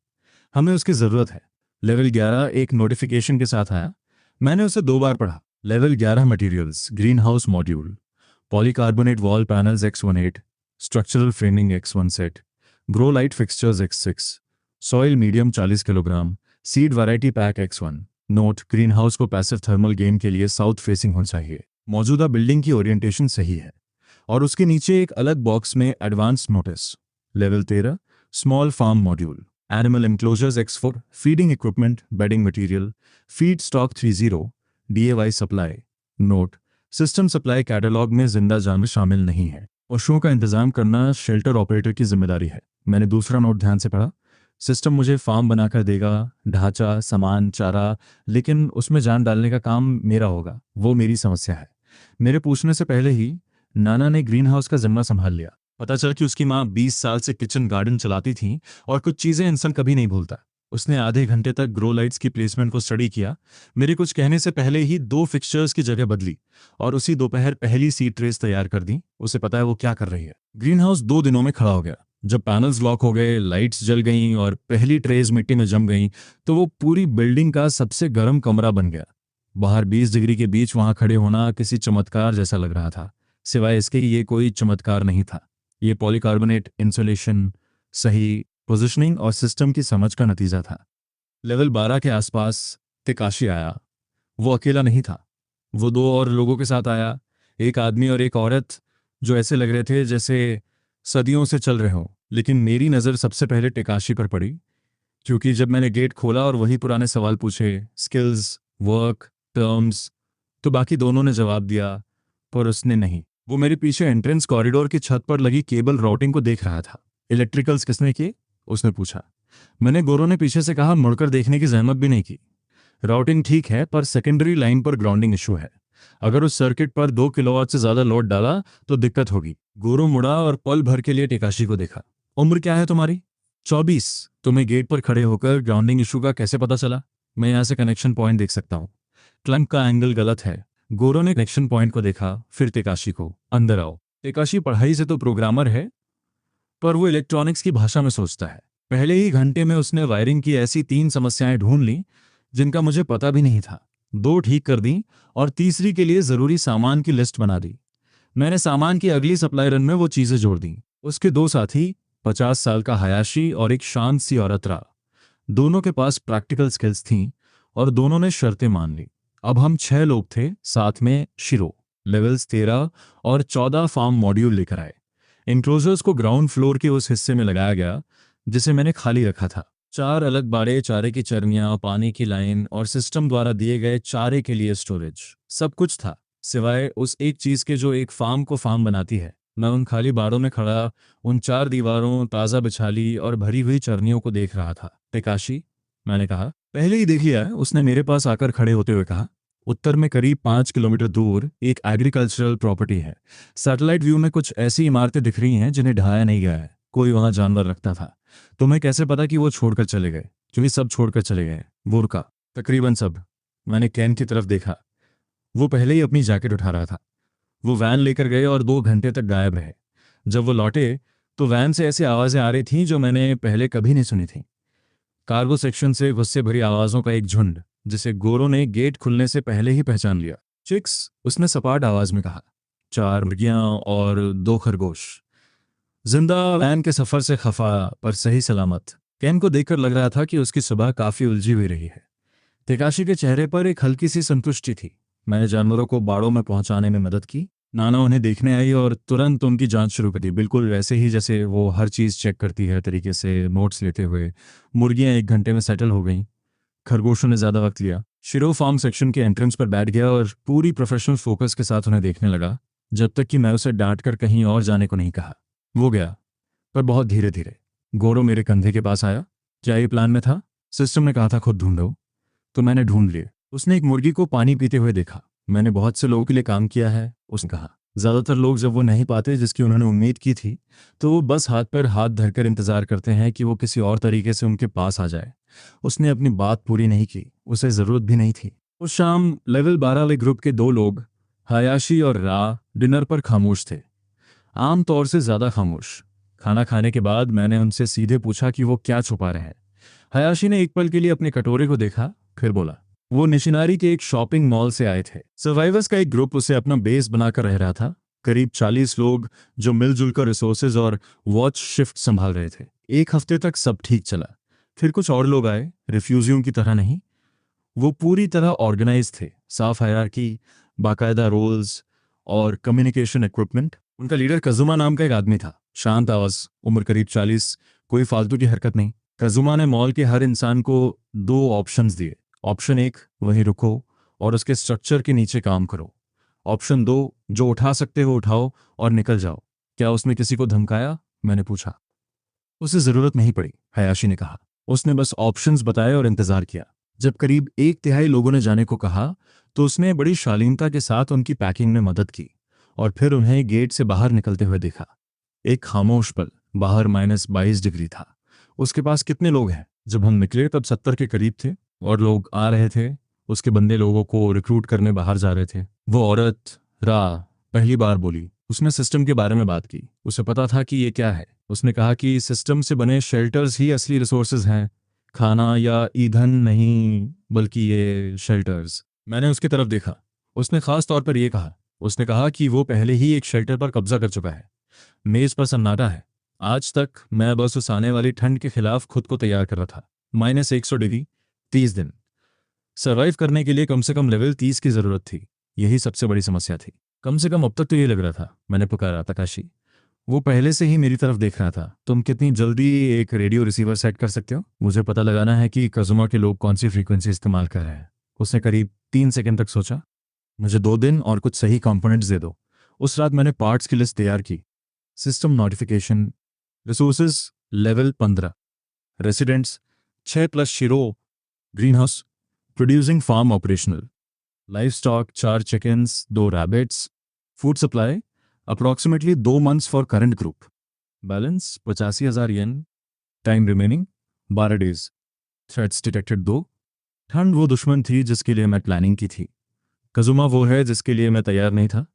हमें उसकी जरूरत है। लेवल 11 एक नोटिफिकेशन के साथ आया। मैंने उसे 2 बार पढ़ा। Level 11 materials, green house module, polycarbonate wall panels X18, structural framing X1 set, grow light fixtures X6, soil medium 40 kilogram, seed variety pack X1। Note, green house को पैसिव थर्मल गेम के लिए south facing होना चाहिए। मौजूदा building की orientation सही है। और उसके नीचे एक अलग बॉक्स में advance notice. Level 13 small farm module, animal enclosures X4, feeding equipment, bedding material, feed stock 30, DAY supply. Note, system supply catalogue में जिंदा जानवर शामिल नहीं है। पशुओं का इंतजाम करना शेल्टर ऑपरेटर की जिम्मेदारी है। मैंने दूसरा नोट ध्यान से पढ़ा। सिस्टम मुझे फार्म बनाकर देगा, ढांचा, सामान, चारा, लेकिन उसमें जान डालने का काम मेरा होगा। वो मेरी समस्या है। मेरे पूछने से पहले ही नाना ने ग्रीन हाउस का जिम्मा संभाल लिया। पता चला कि उसकी माँ 20 साल से किचन गार्डन चलाती थी और कुछ चीजें इंसान कभी नहीं भूलता। उसने आधे घंटे तक ग्रो लाइट्स की प्लेसमेंट को स्टडी किया। मेरे कुछ कहने से पहले ही 2 फिक्सचर्स की जगह बदली और उसी दोपहर पहली सीड ट्रेस तैयार कर दी। उसे पता है वो क्या कर रही है। ग्रीन हाउस 2 दिनों में खड़ा हो गया। जब पैनल्स लॉक हो गए, लाइट्स जल गईं और पहली ट्रेज मिट्टी में जम गईं, तो वो पूरी बिल्डिंग का सबसे गर्म कमरा बन गया। बाहर 20 डिग्री के बीच वहां खड़े होना किसी चमत्कार जैसा लग रहा था। सिवाय इसके कि ये कोई चमत्कार नहीं था, ये पॉलीकार्बोनेट इंसुलेशन, सही पोजिशनिंग और सिस्टम की समझ का नतीजा था। लेवल 12 के आसपास तेकाशी आया। वो अकेला नहीं था, वो 2 और लोगों के साथ आया, एक आदमी और एक औरत, जो ऐसे लग रहे थे जैसे सदियों से चल रहे हों। लेकिन मेरी नज़र सबसे पहले टेकाशी पर पड़ी, क्योंकि जब मैंने गेट खोला और वही पुराने सवाल पूछे, स्किल्स, वर्क, टर्म्स, तो बाकी दोनों ने जवाब दिया, पर उसने नहीं। वो मेरे पीछे एंट्रेंस कॉरिडोर की छत पर लगी केबल राउटिंग को देख रहा था। इलेक्ट्रिकल्स किसने किए? उसने पूछा। मैंने गोरो ने पीछे से कहा, मुड़कर देखने की जहमत भी नहीं की। राउटिंग ठीक है, पर सेकेंडरी लाइन पर ग्राउंडिंग इशू है। अगर उस सर्किट पर 2 किलोवाट से ज्यादा लोड डाला तो दिक्कत होगी। गोरो मुड़ा और पल भर के लिए टेकाशी को देखा। उम्र क्या है तुम्हारी? 24। तुम्हें गेट पर खड़े होकर ग्राउंडिंग इशू का कैसे पता चला? मैं यहाँ से कनेक्शन पॉइंट देख सकता हूँ। क्लैंप का एंगल गलत है। गोरो ने कनेक्शन पॉइंट को देखा, फिर टेकाशी को। अंदर आओ। टेकाशी पढ़ाई से तो प्रोग्रामर है, पर वो इलेक्ट्रॉनिक्स की भाषा में सोचता है। पहले ही घंटे में उसने वायरिंग की ऐसी 3 समस्याएं ढूंढ ली जिनका मुझे पता भी नहीं था। 2 ठीक कर दी और तीसरी के लिए जरूरी सामान की लिस्ट बना दी। मैंने सामान की अगली सप्लाई रन में वो चीज़ें जोड़ दी। उसके दो साथी, 50 साल का हयाशी और एक शांत सी औरत रहा। दोनों के पास प्रैक्टिकल स्किल्स थीं और दोनों ने शर्तें मान ली। अब हम 6 लोग थे, साथ में शिरो। लेवल्स 13 और 14 फार्म मॉड्यूल लेकर आए। इंक्लोजर्स को ग्राउंड फ्लोर के उस हिस्से में लगाया गया जिसे मैंने खाली रखा था। 4 अलग बाड़े, चारे की चरनियाँ, पानी की लाइन और सिस्टम द्वारा दिए गए चारे के लिए स्टोरेज, सब कुछ था सिवाय उस एक चीज़ के जो एक फार्म को फार्म बनाती है। मैं उन खाली बाड़ों में खड़ा उन 4 दीवारों, ताज़ा बिछाली और भरी हुई चरनियों को देख रहा था। टेकाशी, मैंने कहा। पहले ही देख लिया है, उसने मेरे पास आकर खड़े होते हुए कहा। उत्तर में करीब 5 किलोमीटर दूर एक एग्रीकल्चरल प्रॉपर्टी है। सैटेलाइट व्यू में कुछ ऐसी इमारतें दिख रही हैं जिन्हें ढहाया नहीं गया है। कोई वहां जानवर रखता था। तुम्हें कैसे पता कि वो छोड़कर चले गए? क्योंकि सब छोड़कर चले गए। वोरका, तकरीबन सब। मैंने कैन की तरफ देखा। वो पहले ही अपनी जैकेट उठा रहा था। वो वैन लेकर गए और 2 घंटे तक गायब रहे। जब वो लौटे तो वैन से ऐसी आवाज़ें आ रही थीं जो मैंने पहले कभी नहीं सुनी थी। कार्गो सेक्शन से गुस्से भरी आवाज़ों का एक झुंड, जिसे गोरों ने गेट खुलने से पहले ही पहचान लिया। चिक्स, उसने सपाट आवाज़ में कहा। 4 मुर्गियाँ और 2 खरगोश। जिंदा, वैन के सफ़र से खफा पर सही सलामत। कैन को देखकर लग रहा था कि उसकी सुबह काफ़ी उलझी हुई रही है। तेकाशी के चेहरे पर एक हल्की सी संतुष्टि थी। मैंने जानवरों को बाड़ों में पहुंचाने में मदद की। नाना उन्हें देखने आई और तुरंत उनकी जांच शुरू कर दी, बिल्कुल वैसे ही जैसे वो हर चीज़ चेक करती है तरीके से, नोट्स लेते हुए। मुर्गियां 1 घंटे में सेटल हो गईं। खरगोशों ने ज़्यादा वक्त लिया। शिरो फार्म सेक्शन के एंट्रेंस पर बैठ गया और पूरी प्रोफेशनल फोकस के साथ उन्हें देखने लगा, जब तक कि मैं उसे डांट कर कहीं और जाने को नहीं कहा। वो गया, पर बहुत धीरे धीरे। गोरो मेरे कंधे के पास आया। क्या ये प्लान में था? सिस्टम ने कहा था खुद ढूंढो, तो मैंने ढूंढ लिए। उसने एक मुर्गी को पानी पीते हुए देखा। मैंने बहुत से लोगों के लिए काम किया है, उसने कहा। ज्यादातर लोग जब वो नहीं पाते जिसकी उन्होंने उम्मीद की थी, तो वो बस हाथ पर हाथ धरकर इंतजार करते हैं कि वो किसी और तरीके से उनके पास आ जाए। उसने अपनी बात पूरी नहीं की, उसे जरूरत भी नहीं थी। उस शाम लेवल 12 वाले ग्रुप के 2 लोग, हयाशी और रा, डिनर पर खामोश थे, आमतौर से ज्यादा खामोश। खाना खाने के बाद मैंने उनसे सीधे पूछा कि वो क्या छुपा रहे हैं। हयाशी ने एक पल के लिए अपने कटोरे को देखा, फिर बोला। वो निशिनारी के एक शॉपिंग मॉल से आए थे। सर्वाइवर्स का एक ग्रुप उसे अपना बेस बनाकर रह रहा था। करीब 40 लोग जो मिलजुल कर रिसोर्सेज और वॉच शिफ्ट संभाल रहे थे। 1 हफ्ते तक सब ठीक चला। फिर कुछ और लोग आए, रिफ्यूजियों की तरह नहीं। वो पूरी तरह ऑर्गेनाइज थे, साफ हायरार्की, बाकायदा रोल्स और कम्युनिकेशन इक्विपमेंट। उनका लीडर कजुमा नाम का एक आदमी था, शांत आवाज, उम्र करीब 40, कोई फालतू की हरकत नहीं। कजुमा ने मॉल के हर इंसान को 2 ऑप्शंस दिए। ऑप्शन 1, वहीं रुको और उसके स्ट्रक्चर के नीचे काम करो। ऑप्शन 2, जो उठा सकते हो उठाओ और निकल जाओ। क्या उसने किसी को धमकाया? मैंने पूछा। उसे जरूरत नहीं पड़ी, हयाशी ने कहा। उसने बस ऑप्शंस बताए और इंतजार किया। जब करीब 1/3 लोगों ने जाने को कहा, तो उसने बड़ी शालीनता के साथ उनकी पैकिंग में मदद की और फिर उन्हें गेट से बाहर निकलते हुए देखा। एक खामोश पल। बाहर -22 डिग्री था। उसके पास कितने लोग हैं? जब हम निकले तब 70 के करीब थे और लोग आ रहे थे। उसके बंदे लोगों को रिक्रूट करने बाहर जा रहे थे। वो औरत, रा, पहली बार बोली। उसने सिस्टम के बारे में बात की। उसे पता था कि ये क्या है। उसने कहा कि सिस्टम से बने शेल्टर्स ही असली रिसोर्सेज हैं, खाना या ईंधन नहीं, बल्कि ये शेल्टर्स। मैंने उसकी तरफ देखा। उसने खास तौर पर यह कहा। उसने कहा कि वो पहले ही एक शेल्टर पर कब्जा कर चुका है। मेज पर सन्नाटा है। आज तक मैं बस उस आने वाली ठंड के खिलाफ खुद को तैयार कर रहा था। -100 डिग्री, 30 दिन। सरवाइव करने के लिए कम से कम लेवल 30 की जरूरत थी। यही सबसे बड़ी समस्या थी। कम से कम अब तक तो ये लग रहा था। मैंने पुकारा, तकाशी। वो पहले से ही मेरी तरफ देख रहा था। तुम कितनी जल्दी एक रेडियो रिसीवर सेट कर सकते हो? मुझे पता लगाना है कि कजुमा के लोग कौन सी फ्रीक्वेंसी इस्तेमाल कर रहे हैं। उसने करीब 3 सेकंड तक सोचा। मुझे 2 दिन और कुछ सही कंपोनेंट्स दे दो। उस रात मैंने पार्ट्स की लिस्ट तैयार की। System notification, resources level 15, residents 6 plus Shiro, green house, producing farm operational, livestock 4 chickens, 2 rabbits, food supply approximately 2 months for current group, balance 85,000 yen, time remaining 12 days, threats detected 2। ठंड वो दुश्मन थी जिसके लिए मैं planning की थी। कजुमा वो है जिसके लिए मैं तैयार नहीं था,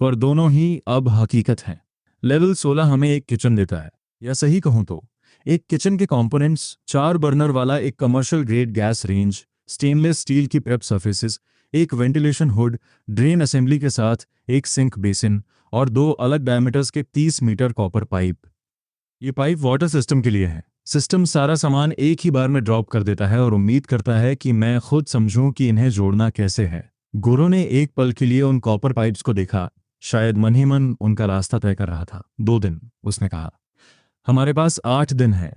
पर दोनों ही अब हकीकत हैं। लेवल 16 हमें एक किचन देता है, या सही कहूं तो एक किचन के कंपोनेंट्स, 4 बर्नर वाला एक commercial grade gas range, stainless steel की प्रेप सर्फेसेस, एक वेंटिलेशन हुड, ड्रेन असेंबली के साथ एक सिंक बेसिन और 2 अलग डायमीटर्स के 30 मीटर कॉपर पाइप। ये पाइप वाटर सिस्टम के लिए है। सिस्टम सारा सामान एक ही बार में ड्रॉप कर देता है और उम्मीद करता है कि मैं खुद समझूं कि इन्हें जोड़ना कैसे है। गुरु ने एक पल के लिए उन कॉपर पाइप्स को देखा, शायद मन ही मन उनका रास्ता तय कर रहा था। 2 दिन, उसने कहा। हमारे पास 8 दिन है।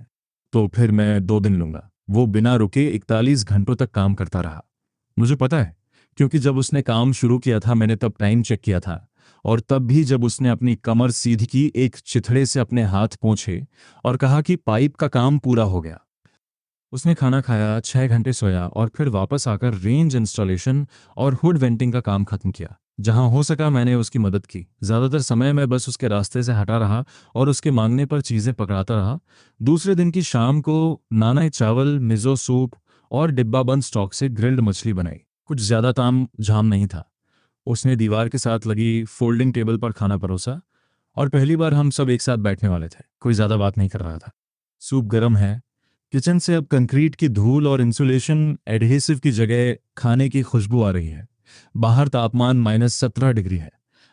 तो फिर मैं 2 दिन लूंगा। वो बिना रुके 41 घंटों तक काम करता रहा। मुझे पता है, क्योंकि जब उसने काम शुरू किया था मैंने तब टाइम चेक किया था, और तब भी जब उसने अपनी कमर सीधी की, एक चिथड़े से अपने हाथ पोंछे और कहा कि पाइप का काम पूरा हो गया। उसने खाना खाया, 6 घंटे सोया और फिर वापस आकर रेंज इंस्टॉलेशन और हुड वेंटिंग का काम खत्म किया। जहां हो सका मैंने उसकी मदद की। ज़्यादातर समय मैं बस उसके रास्ते से हटा रहा और उसके मांगने पर चीज़ें पकड़ाता रहा। दूसरे दिन की शाम को नाना चावल, मिज़ो सूप और डिब्बा बंद स्टॉक से ग्रिल्ड मछली बनाई। कुछ ज़्यादा ताम झाम नहीं था। उसने दीवार के साथ लगी फोल्डिंग टेबल पर खाना परोसा और पहली बार हम सब एक साथ बैठने वाले थे। कोई ज़्यादा बात नहीं कर रहा था। सूप गर्म है। किचन से अब कंक्रीट की धूल और इंसुलेशन एडहेसिव की जगह खाने की खुशबू आ रही है। बाहर तापमान -17 डिग्री है।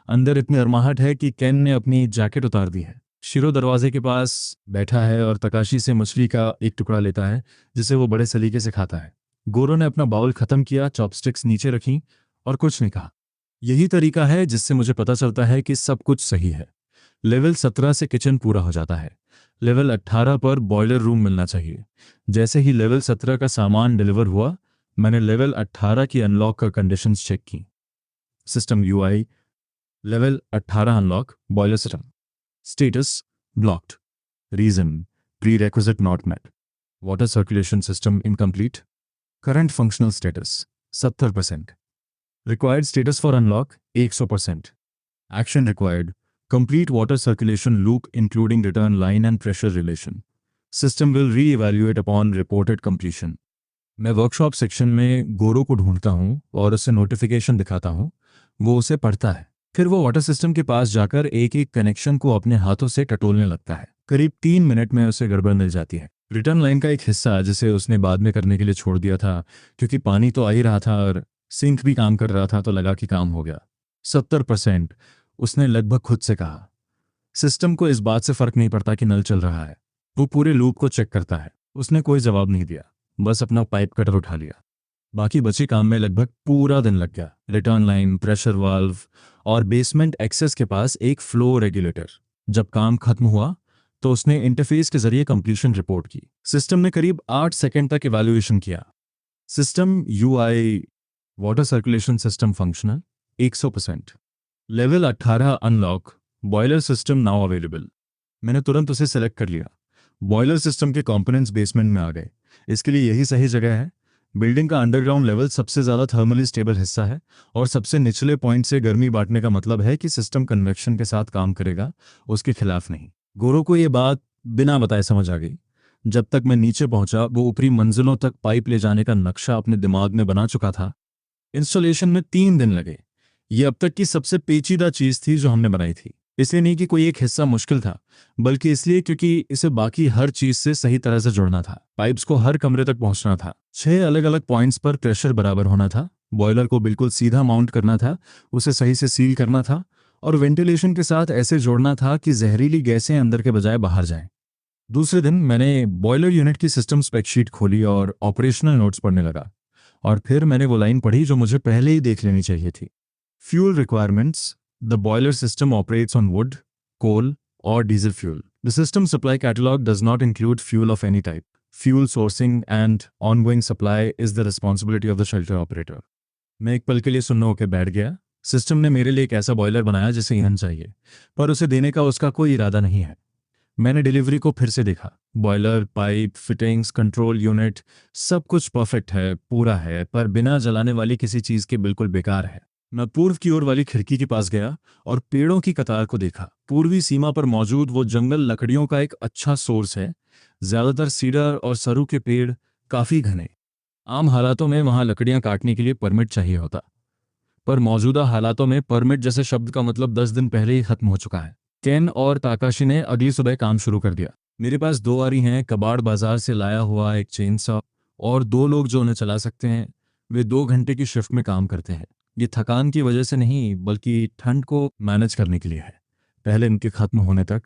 अंदर इतनी गर्माहट है कि केन ने अपनी जैकेट उतार दी है। शिरो दरवाजे के पास बैठा है और तकाशी से मछली का एक टुकड़ा लेता है, जिसे वो बड़े सलीके से खाता है। गोरो ने अपना बाउल खत्म किया, चॉपस्टिक्स नीचे रखी और कुछ नहीं कहा। यही तरीका है जिससे मुझे पता चलता है कि सब कुछ सही है। लेवल 17 से किचन पूरा हो जाता है। लेवल 18 पर बॉयलर रूम मिलना चाहिए। जैसे ही लेवल 17 का सामान डिलीवर हुआ, मैंने लेवल 18 की अनलॉक का कंडीशंस चेक की। System UI, level 18 unlock, boiler system status blocked. Reason, prerequisite not met. Water circulation system incomplete. Current functional status 70%। Required status for unlock 100%। Action required, complete water circulation loop including return line and pressure relation. System will re-evaluate upon reported completion. मैं workshop section में गोरो को ढूंढता हूँ और उसे notification दिखाता हूँ। वो उसे पढ़ता है। फिर वो वाटर सिस्टम के पास जाकर एक एक कनेक्शन को अपने हाथों से टटोलने लगता है। करीब 3 मिनट में उसे गड़बड़ मिल जाती है। रिटर्न लाइन का एक हिस्सा जिसे उसने बाद में करने के लिए छोड़ दिया था, क्योंकि पानी तो आ ही रहा था और सिंक भी काम कर रहा था, तो लगा कि काम हो गया। 70%, उसने लगभग खुद से कहा। सिस्टम को इस बात से फर्क नहीं पड़ता कि नल चल रहा है। वो पूरे लूप को चेक करता है। उसने कोई जवाब नहीं दिया, बस अपना पाइप कटर उठा लिया। बाकी बचे काम में लगभग पूरा दिन लग गया। रिटर्न लाइन, प्रेशर वाल्व और बेसमेंट एक्सेस के पास एक फ्लो रेगुलेटर। जब काम खत्म हुआ तो उसने इंटरफेस के जरिए कंप्लीशन रिपोर्ट की। सिस्टम ने करीब 8 सेकंड तक इवैल्यूएशन किया। System UI, water circulation system functional 100%। Level 18 unlock, boiler system now available. मैंने तुरंत उसे सेलेक्ट कर लिया। बॉयलर सिस्टम के कंपोनेंट्स बेसमेंट में आ गए। इसके लिए यही सही जगह है। बिल्डिंग का अंडरग्राउंड लेवल सबसे ज़्यादा थर्मली स्टेबल हिस्सा है और सबसे निचले पॉइंट से गर्मी बांटने का मतलब है कि सिस्टम कन्वेक्शन के साथ काम करेगा, उसके खिलाफ नहीं। गोरो को ये बात बिना बताए समझ आ गई। जब तक मैं नीचे पहुंचा, वो ऊपरी मंजिलों तक पाइप ले जाने का नक्शा अपने दिमाग में बना चुका था। इंस्टॉलेशन में 3 दिन लगे। ये अब तक की सबसे पेचीदा चीज थी जो हमने बनाई थी। इसलिए नहीं कि कोई एक हिस्सा मुश्किल था, बल्कि इसलिए क्योंकि इसे बाकी हर चीज से सही तरह से जोड़ना था। पाइप्स को हर कमरे तक पहुंचना था। 6 अलग अलग पॉइंट्स पर प्रेशर बराबर होना था। बॉयलर को बिल्कुल सीधा माउंट करना था, उसे सही से सील करना था और वेंटिलेशन के साथ ऐसे जोड़ना था कि जहरीली गैसें अंदर के बजाय बाहर जाएं। दूसरे दिन मैंने बॉयलर यूनिट की सिस्टम स्पेकशीट खोली और ऑपरेशनल नोट्स पढ़ने लगा। और फिर मैंने वो लाइन पढ़ी जो मुझे पहले ही देख लेनी चाहिए थी। Fuel requirements: the boiler system operates on wood, coal, or diesel fuel. The system supply catalog does not include fuel of any type. Fuel sourcing and ongoing supply is the responsibility of the shelter operator. मैं एक पल के लिए सुन्न होकर बैठ गया। System ने मेरे लिए एक ऐसा बॉयलर बनाया जिसे ईंधन चाहिए, पर उसे देने का उसका कोई इरादा नहीं है। मैंने डिलीवरी को फिर से देखा। Boiler, pipe, fittings, control unit, सब कुछ परफेक्ट है, पूरा है, पर बिना जलाने वाली किसी चीज़ के बिल्कुल बेकार है। मैं पूर्व की ओर वाली खिड़की के पास गया और पेड़ों की कतार को देखा। पूर्वी सीमा पर मौजूद वो जंगल लकड़ियों का एक अच्छा सोर्स है। ज़्यादातर सीडर और सरू के पेड़, काफ़ी घने। आम हालातों में वहाँ लकड़ियाँ काटने के लिए परमिट चाहिए होता, पर मौजूदा हालातों में परमिट जैसे शब्द का मतलब 10 दिन पहले ही खत्म हो चुका है। केन और ताकाशी ने अगली सुबह काम शुरू कर दिया। मेरे पास 2 आरी हैं, कबाड़ बाजार से लाया हुआ एक चेन सॉ और 2 लोग जो उन्हें चला सकते हैं। वे 2 घंटे की शिफ्ट में काम करते हैं। ये थकान की वजह से नहीं बल्कि ठंड को मैनेज करने के लिए है। पहले इनके खत्म होने तक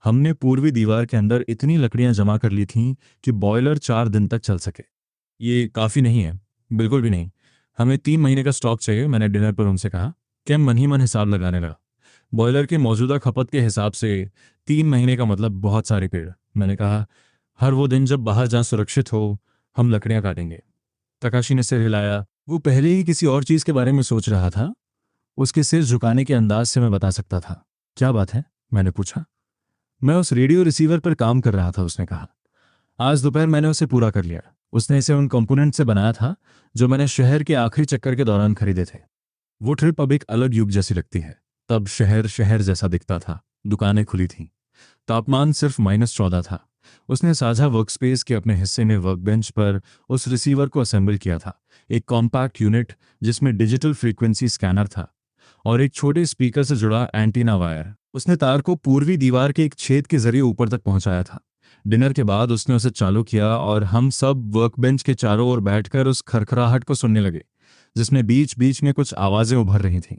हमने पूर्वी दीवार के अंदर इतनी लकड़ियां जमा कर ली थीं कि बॉयलर 4 दिन तक चल सके। ये काफ़ी नहीं है, बिल्कुल भी नहीं। हमें 3 महीने का स्टॉक चाहिए, मैंने डिनर पर उनसे कहा। कैम मन ही मन हिसाब लगाने लगा। बॉयलर के मौजूदा खपत के हिसाब से 3 महीने का मतलब बहुत सारे पेड़। मैंने कहा, हर वो दिन जब बाहर जहाँ सुरक्षित हो हम लकड़ियाँ काटेंगे। तकाशी ने सिर हिलाया। वो पहले ही किसी और चीज़ के बारे में सोच रहा था। उसके सिर झुकाने के अंदाज से मैं बता सकता था। क्या बात है? मैंने पूछा। मैं उस रेडियो रिसीवर पर काम कर रहा था, उसने कहा। आज दोपहर मैंने उसे पूरा कर लिया। उसने इसे उन कंपोनेंट से बनाया था जो मैंने शहर के आखिरी चक्कर के दौरान खरीदे थे। वो ट्रिप अब एक अलग युग जैसी लगती है। तब शहर शहर जैसा दिखता था। दुकानें खुली थीं। तापमान सिर्फ -14 था। उसने साझा वर्कस्पेस के अपने हिस्से में वर्कबेंच पर उस रिसीवर को असेंबल किया था। एक कॉम्पैक्ट यूनिट जिसमें डिजिटल फ्रीक्वेंसी स्कैनर था और एक छोटे स्पीकर से जुड़ा एंटीना वायर। उसने तार को पूर्वी दीवार के एक छेद के जरिए ऊपर तक पहुंचाया था। डिनर के बाद उसने उसे चालू किया और हम सब वर्कबेंच के चारों ओर बैठकर उस खरखराहट को सुनने लगे, जिसमें बीच बीच में कुछ आवाजें उभर रही थीं।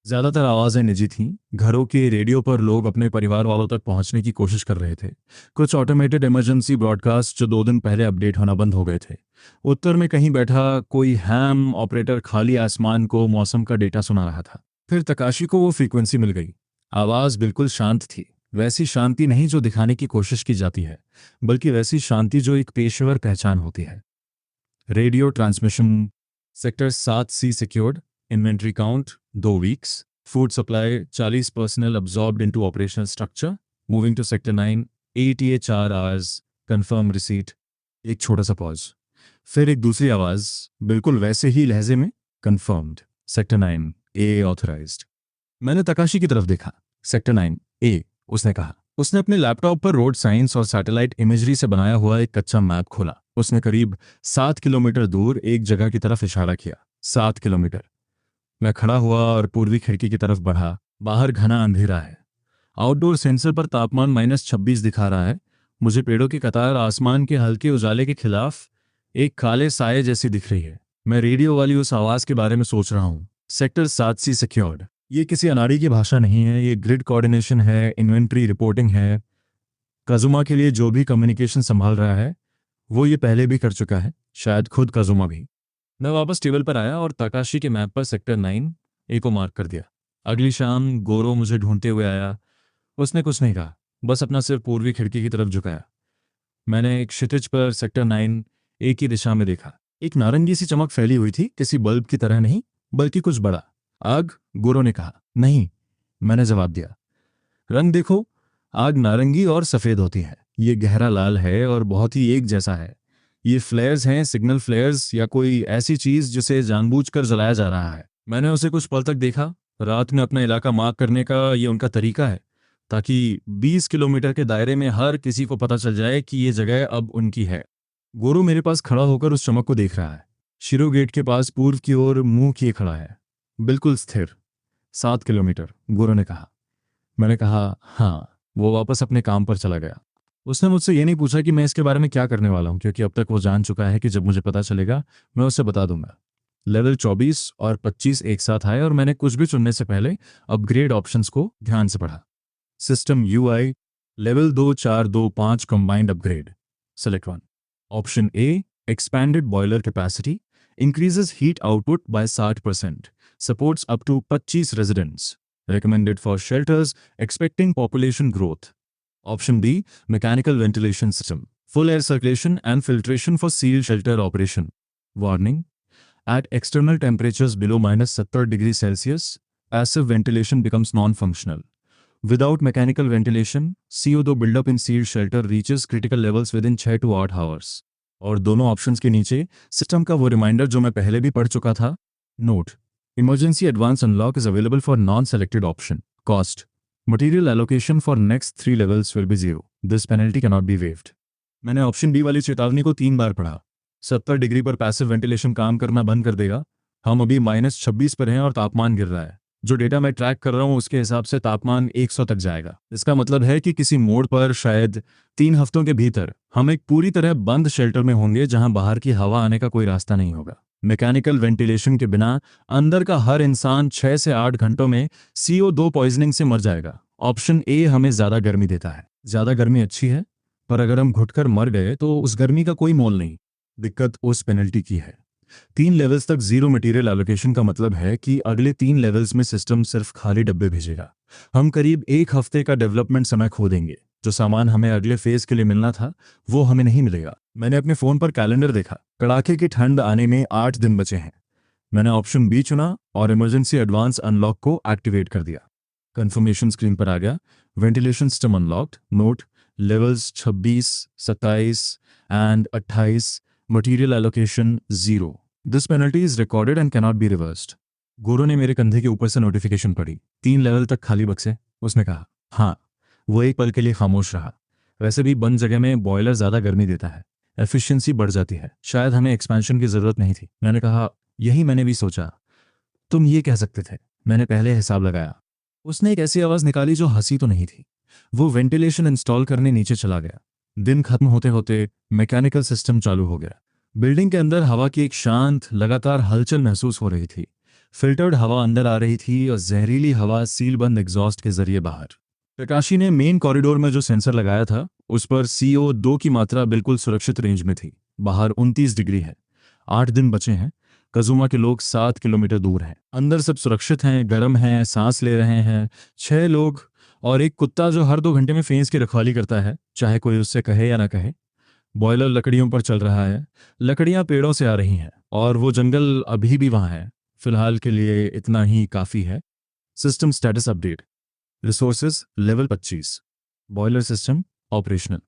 ज्यादातर आवाजें निजी थीं। घरों के रेडियो पर लोग अपने परिवार वालों तक पहुंचने की कोशिश कर रहे थे। कुछ ऑटोमेटेड इमरजेंसी ब्रॉडकास्ट जो 2 दिन पहले अपडेट होना बंद हो गए थे। उत्तर में कहीं बैठा कोई हैम ऑपरेटर खाली आसमान को मौसम का डेटा सुना रहा था। फिर तकाशी को वो फ्रीक्वेंसी मिल गई। आवाज बिल्कुल शांत थी। वैसी शांति नहीं जो दिखाने की कोशिश की जाती है, बल्कि वैसी शांति जो एक पेशेवर पहचान होती है। Radio transmission. सेक्टर 7C सिक्योर्ड। Inventory count 2 weeks. Food supply 40 personnel absorbed into operational structure. Moving to sector 9 ATA 4 hours. Confirm receipt. एक छोटा सा पॉज। फिर एक दूसरी आवाज बिल्कुल वैसे ही लहजे में, कंफर्म्ड। Sector 9 AA authorised. मैंने तकाशी की तरफ देखा। सेक्टर 9 A, उसने कहा। उसने अपने लैपटॉप पर रोड साइंस और सैटेलाइट इमेजरी से बनाया हुआ एक कच्चा मैप खोला। उसने करीब 7 किलोमीटर दूर एक जगह की तरफ इशारा किया। 7 किलोमीटर। मैं खड़ा हुआ और पूर्वी खिड़की की तरफ बढ़ा। बाहर घना अंधेरा है। आउटडोर सेंसर पर तापमान -26 दिखा रहा है। मुझे पेड़ों की कतार आसमान के हल्के उजाले के खिलाफ एक काले साये जैसी दिख रही है। मैं रेडियो वाली उस आवाज के बारे में सोच रहा हूँ। Sector 7C secured. ये किसी अनाड़ी की भाषा नहीं है, ये ग्रिड कोऑर्डिनेशन है, इन्वेंट्री रिपोर्टिंग है। काजुमा के लिए जो भी कम्युनिकेशन संभाल रहा है वो ये पहले भी कर चुका है, शायद खुद काजुमा भी। मैं वापस टेबल पर आया और तकाशी के मैप पर सेक्टर 9A को मार्क कर दिया। अगली शाम गोरो मुझे ढूंढते हुए आया। उसने कुछ नहीं कहा, बस अपना सिर पूर्वी खिड़की की तरफ झुकाया। मैंने एक क्षितिज पर सेक्टर 9A की दिशा में देखा। एक नारंगी सी चमक फैली हुई थी, किसी बल्ब की तरह नहीं, बल्कि कुछ बड़ा। आग? गोरो ने कहा। नहीं, मैंने जवाब दिया। रंग देखो, आग नारंगी और सफेद होती है। ये गहरा लाल है और बहुत ही एक जैसा है। ये फ्लेयर्स हैं, सिग्नल फ्लेयर्स या कोई ऐसी चीज जिसे जानबूझकर जलाया जा रहा है। मैंने उसे कुछ पल तक देखा। रात में अपना इलाका मार्क करने का ये उनका तरीका है, ताकि 20 किलोमीटर के दायरे में हर किसी को पता चल जाए कि ये जगह अब उनकी है। गोरू मेरे पास खड़ा होकर उस चमक को देख रहा है। शिरो गेट के पास पूर्व की ओर मुंह किए खड़ा है, बिल्कुल स्थिर। 7 किलोमीटर, गोरू ने कहा। मैंने कहा हाँ। वो वापस अपने काम पर चला गया। उसने मुझसे ये नहीं पूछा कि मैं इसके बारे में क्या करने वाला हूँ, क्योंकि अब तक वो जान चुका है कि जब मुझे पता चलेगा मैं उसे बता दूंगा। लेवल 24 और 25 एक साथ आए और मैंने कुछ भी चुनने से पहले अपग्रेड ऑप्शंस को ध्यान से पढ़ा। System UI level 2 4 2 5 combined upgrade. Select one. Option A, expanded boiler capacity, increases heat output by 60%, supports up to 25 residents, recommended for shelters expecting population growth. Option B, mechanical ventilation system, full air circulation and filtration for sealed shelter operation. Warning: at external temperatures below -70 degrees Celsius, passive ventilation becomes non-functional. Without mechanical ventilation, CO2 buildup in sealed shelter reaches critical levels within 6 to 8 hours. और दोनों options के नीचे system का वो reminder जो मैं पहले भी पढ़ चुका था। Note: Emergency Advance Unlock is available for non-selected option. Cost: Material allocation for next 3 levels will be 0. This penalty cannot be waived. मैंने ऑप्शन बी वाली चेतावनी को 3 बार पढ़ा। 70 डिग्री पर पैसिव वेंटिलेशन काम करना बंद कर देगा। हम अभी -26 पर हैं और तापमान गिर रहा है। जो डेटा मैं ट्रैक कर रहा हूँ उसके हिसाब से तापमान 100 तक जाएगा। इसका मतलब है कि किसी मोड़ पर शायद 3 हफ्तों के भीतर हम एक पूरी तरह बंद शेल्टर में होंगे जहां बाहर की हवा आने का कोई रास्ता नहीं होगा। मैकेनिकल वेंटिलेशन के बिना अंदर का हर इंसान 6 से 8 घंटों में CO2 पॉइजनिंग से मर जाएगा। ऑप्शन ए हमें ज़्यादा गर्मी देता है। ज़्यादा गर्मी अच्छी है, पर अगर हम घुटकर मर गए तो उस गर्मी का कोई मोल नहीं। दिक्कत उस पेनल्टी की है। 3 लेवल्स तक जीरो मटेरियल एलोकेशन का मतलब है कि अगले 3 लेवल्स में सिस्टम सिर्फ खाली डब्बे भेजेगा। हम करीब 1 हफ्ते का डेवलपमेंट समय खो देंगे। जो सामान हमें अगले फेज के लिए मिलना था वो हमें नहीं मिलेगा। मैंने अपने फोन पर कैलेंडर देखा, कड़ाके की ठंड आने में 8 दिन बचे हैं। मैंने ऑप्शन बी चुना और इमरजेंसी एडवांस अनलॉक को एक्टिवेट कर दिया। कंफर्मेशन स्क्रीन पर आ गया, ventilation system unlocked, note levels 26, 27 and 28, material allocation 0। This penalty is recorded and cannot be reversed. गोरो ने मेरे कंधे के ऊपर से नोटिफिकेशन पढ़ी। 3 लेवल तक खाली बक्से। उसने कहा हाँ। वो एक पल के लिए खामोश रहा। वैसे भी बंद जगह में बॉयलर ज़्यादा गर्मी देता है, एफिशिएंसी बढ़ जाती है। शायद हमें एक्सपेंशन की ज़रूरत नहीं थी। मैंने कहा यही मैंने भी सोचा। तुम ये कह सकते थे। मैंने पहले हिसाब लगाया। उसने एक ऐसी आवाज़ निकाली जो हंसी तो नहीं थी। वो वेंटिलेशन इंस्टॉल करने नीचे चला गया। दिन खत्म होते होते मैकेनिकल सिस्टम चालू हो गया। बिल्डिंग के अंदर हवा की एक शांत लगातार हलचल महसूस हो रही थी। फिल्टर्ड हवा अंदर आ रही थी और जहरीली हवा सीलबंद एग्जॉस्ट के जरिए बाहर। प्रकाशी ने मेन कॉरिडोर में जो सेंसर लगाया था उस पर CO2 की मात्रा बिल्कुल सुरक्षित रेंज में थी। बाहर 29 डिग्री है। 8 दिन बचे हैं। कजुमा के लोग 7 किलोमीटर दूर हैं। अंदर सब सुरक्षित हैं, गर्म हैं, सांस ले रहे हैं। 6 लोग और एक कुत्ता जो हर 2 घंटे में फेंस की रखवाली करता है, चाहे कोई उससे कहे या ना कहे। बॉयलर लकड़ियों पर चल रहा है। लकड़ियां पेड़ों से आ रही हैं और वो जंगल अभी भी वहां है। फिलहाल के लिए इतना ही काफ़ी है। System status update. Resources level 25। Boiler system operational.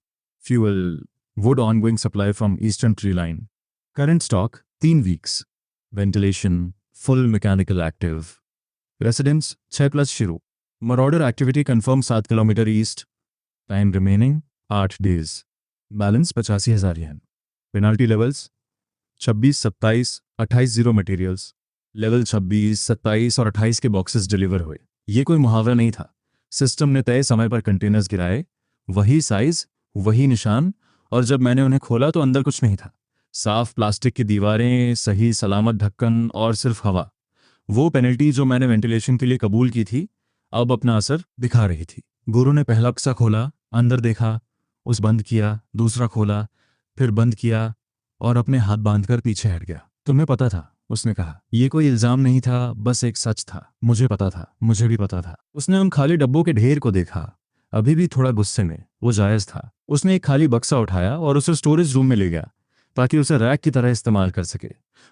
Fuel wood ongoing supply from eastern tree line. Current stock 3 weeks. Ventilation full mechanical active. Residents 6+ शुरू। Marauder activity confirm 7 kilometre east. Time remaining 8 days. Balance 85,000 yen. Penalty levels 26, 27, 28 zero materials. Level 26, 27 और 28 के boxes deliver हुए। ये कोई मुहावरा नहीं था। System ने तय समय पर कंटेनर्स गिराए, वही साइज, वही निशान, और जब मैंने उन्हें खोला तो अंदर कुछ नहीं था। साफ प्लास्टिक की दीवारें, सही सलामत ढक्कन और सिर्फ हवा। वो पेनल्टी जो मैंने वेंटिलेशन के लिए कबूल की थी अब अपना असर दिखा रही थी। गुरु ने पहला बक्सा खोला, अंदर देखा, उस बंद किया, दूसरा खोला, फिर बंद किया और अपने हाथ बांधकर पीछे हट गया। तुम्हें पता था, उसने कहा। यह कोई इल्जाम नहीं था, बस एक सच था। मुझे पता था, मुझे भी पता था। उसने उन खाली डब्बों के ढेर को देखा, अभी भी थोड़ा गुस्से में। वो जायज़ था। उसने एक खाली बक्सा उठाया और उसे स्टोरेज रूम में ले गया ताकि उसे रैक की तरह इस्तेमाल कर सके।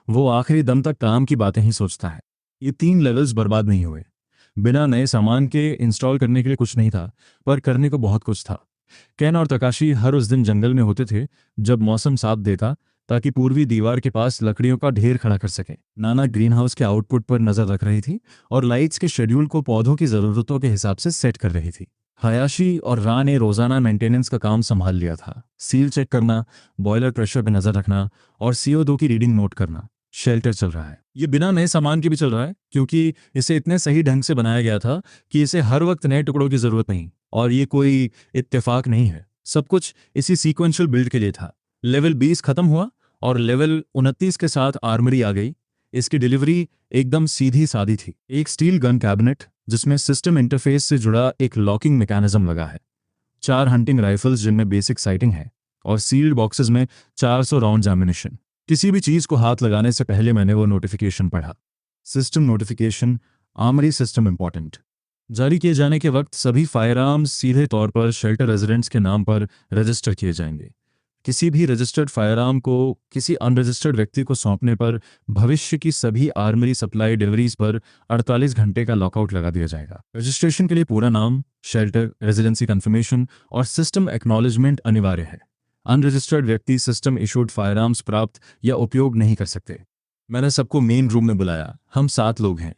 वो आखिरी दम तक काम की बातें ही सोचता है। ये 3 लेवल्स बर्बाद नहीं हुए। बिना नए सामान के इंस्टॉल करने के लिए कुछ नहीं था, पर करने को बहुत कुछ था। केन और तकाशी हर उस दिन जंगल में होते थे जब मौसम साथ देता, ताकि पूर्वी दीवार के पास लकड़ियों का ढेर खड़ा कर सके। नाना ग्रीन हाउस के आउटपुट पर नजर रख रही थी और लाइट्स के शेड्यूल को पौधों की ज़रूरतों के हिसाब से सेट कर रही थी। हयाशी और रा ने रोजाना मेंटेनेंस का काम संभाल लिया था। सील चेक करना, बॉयलर प्रेशर पर नजर रखना और CO2 की रीडिंग नोट करना। शेल्टर चल रहा है। ये बिना नए सामान के भी चल रहा है क्योंकि इसे इतने सही ढंग से बनाया गया था कि इसे हर वक्त नए टुकड़ों की जरूरत नहीं। और ये कोई इत्तेफाक नहीं है, सब कुछ इसी सीक्वेंशियल बिल्ड के लिए था। लेवल 20 खत्म हुआ और लेवल 29 के साथ आर्मरी आ गई। इसकी डिलीवरी एकदम सीधी सादी थी। एक स्टील गन कैबिनेट जिसमें सिस्टम इंटरफेस से जुड़ा एक लॉकिंग मैकेनिज्म लगा है। 4 हंटिंग राइफल्स जिनमें बेसिक साइटिंग है और सील्ड बॉक्सेस में 400 राउंड एम्युनिशन। किसी भी चीज को हाथ लगाने से पहले मैंने वो नोटिफिकेशन पढ़ा। System notification, armoury system important. जारी किए जाने के वक्त सभी फायर आर्म्स सीधे तौर पर शेल्टर रेजिडेंट्स के नाम पर रजिस्टर किए जाएंगे। किसी भी रजिस्टर्ड फायर आर्म को किसी अनरजिस्टर्ड व्यक्ति को सौंपने पर भविष्य की सभी आर्मरी सप्लाई डिलीवरीज पर 48 घंटे का लॉकआउट लगा दिया जाएगा। रजिस्ट्रेशन के लिए पूरा नाम, शेल्टर, रेजिडेंसी कंफर्मेशन और सिस्टम एक्नॉलेजमेंट अनिवार्य है। अनरजिस्टर्ड व्यक्ति सिस्टम इशूड फायर आर्म्स प्राप्त या उपयोग नहीं कर सकते। मैंने सबको मेन रूम में बुलाया। हम 7 लोग हैं।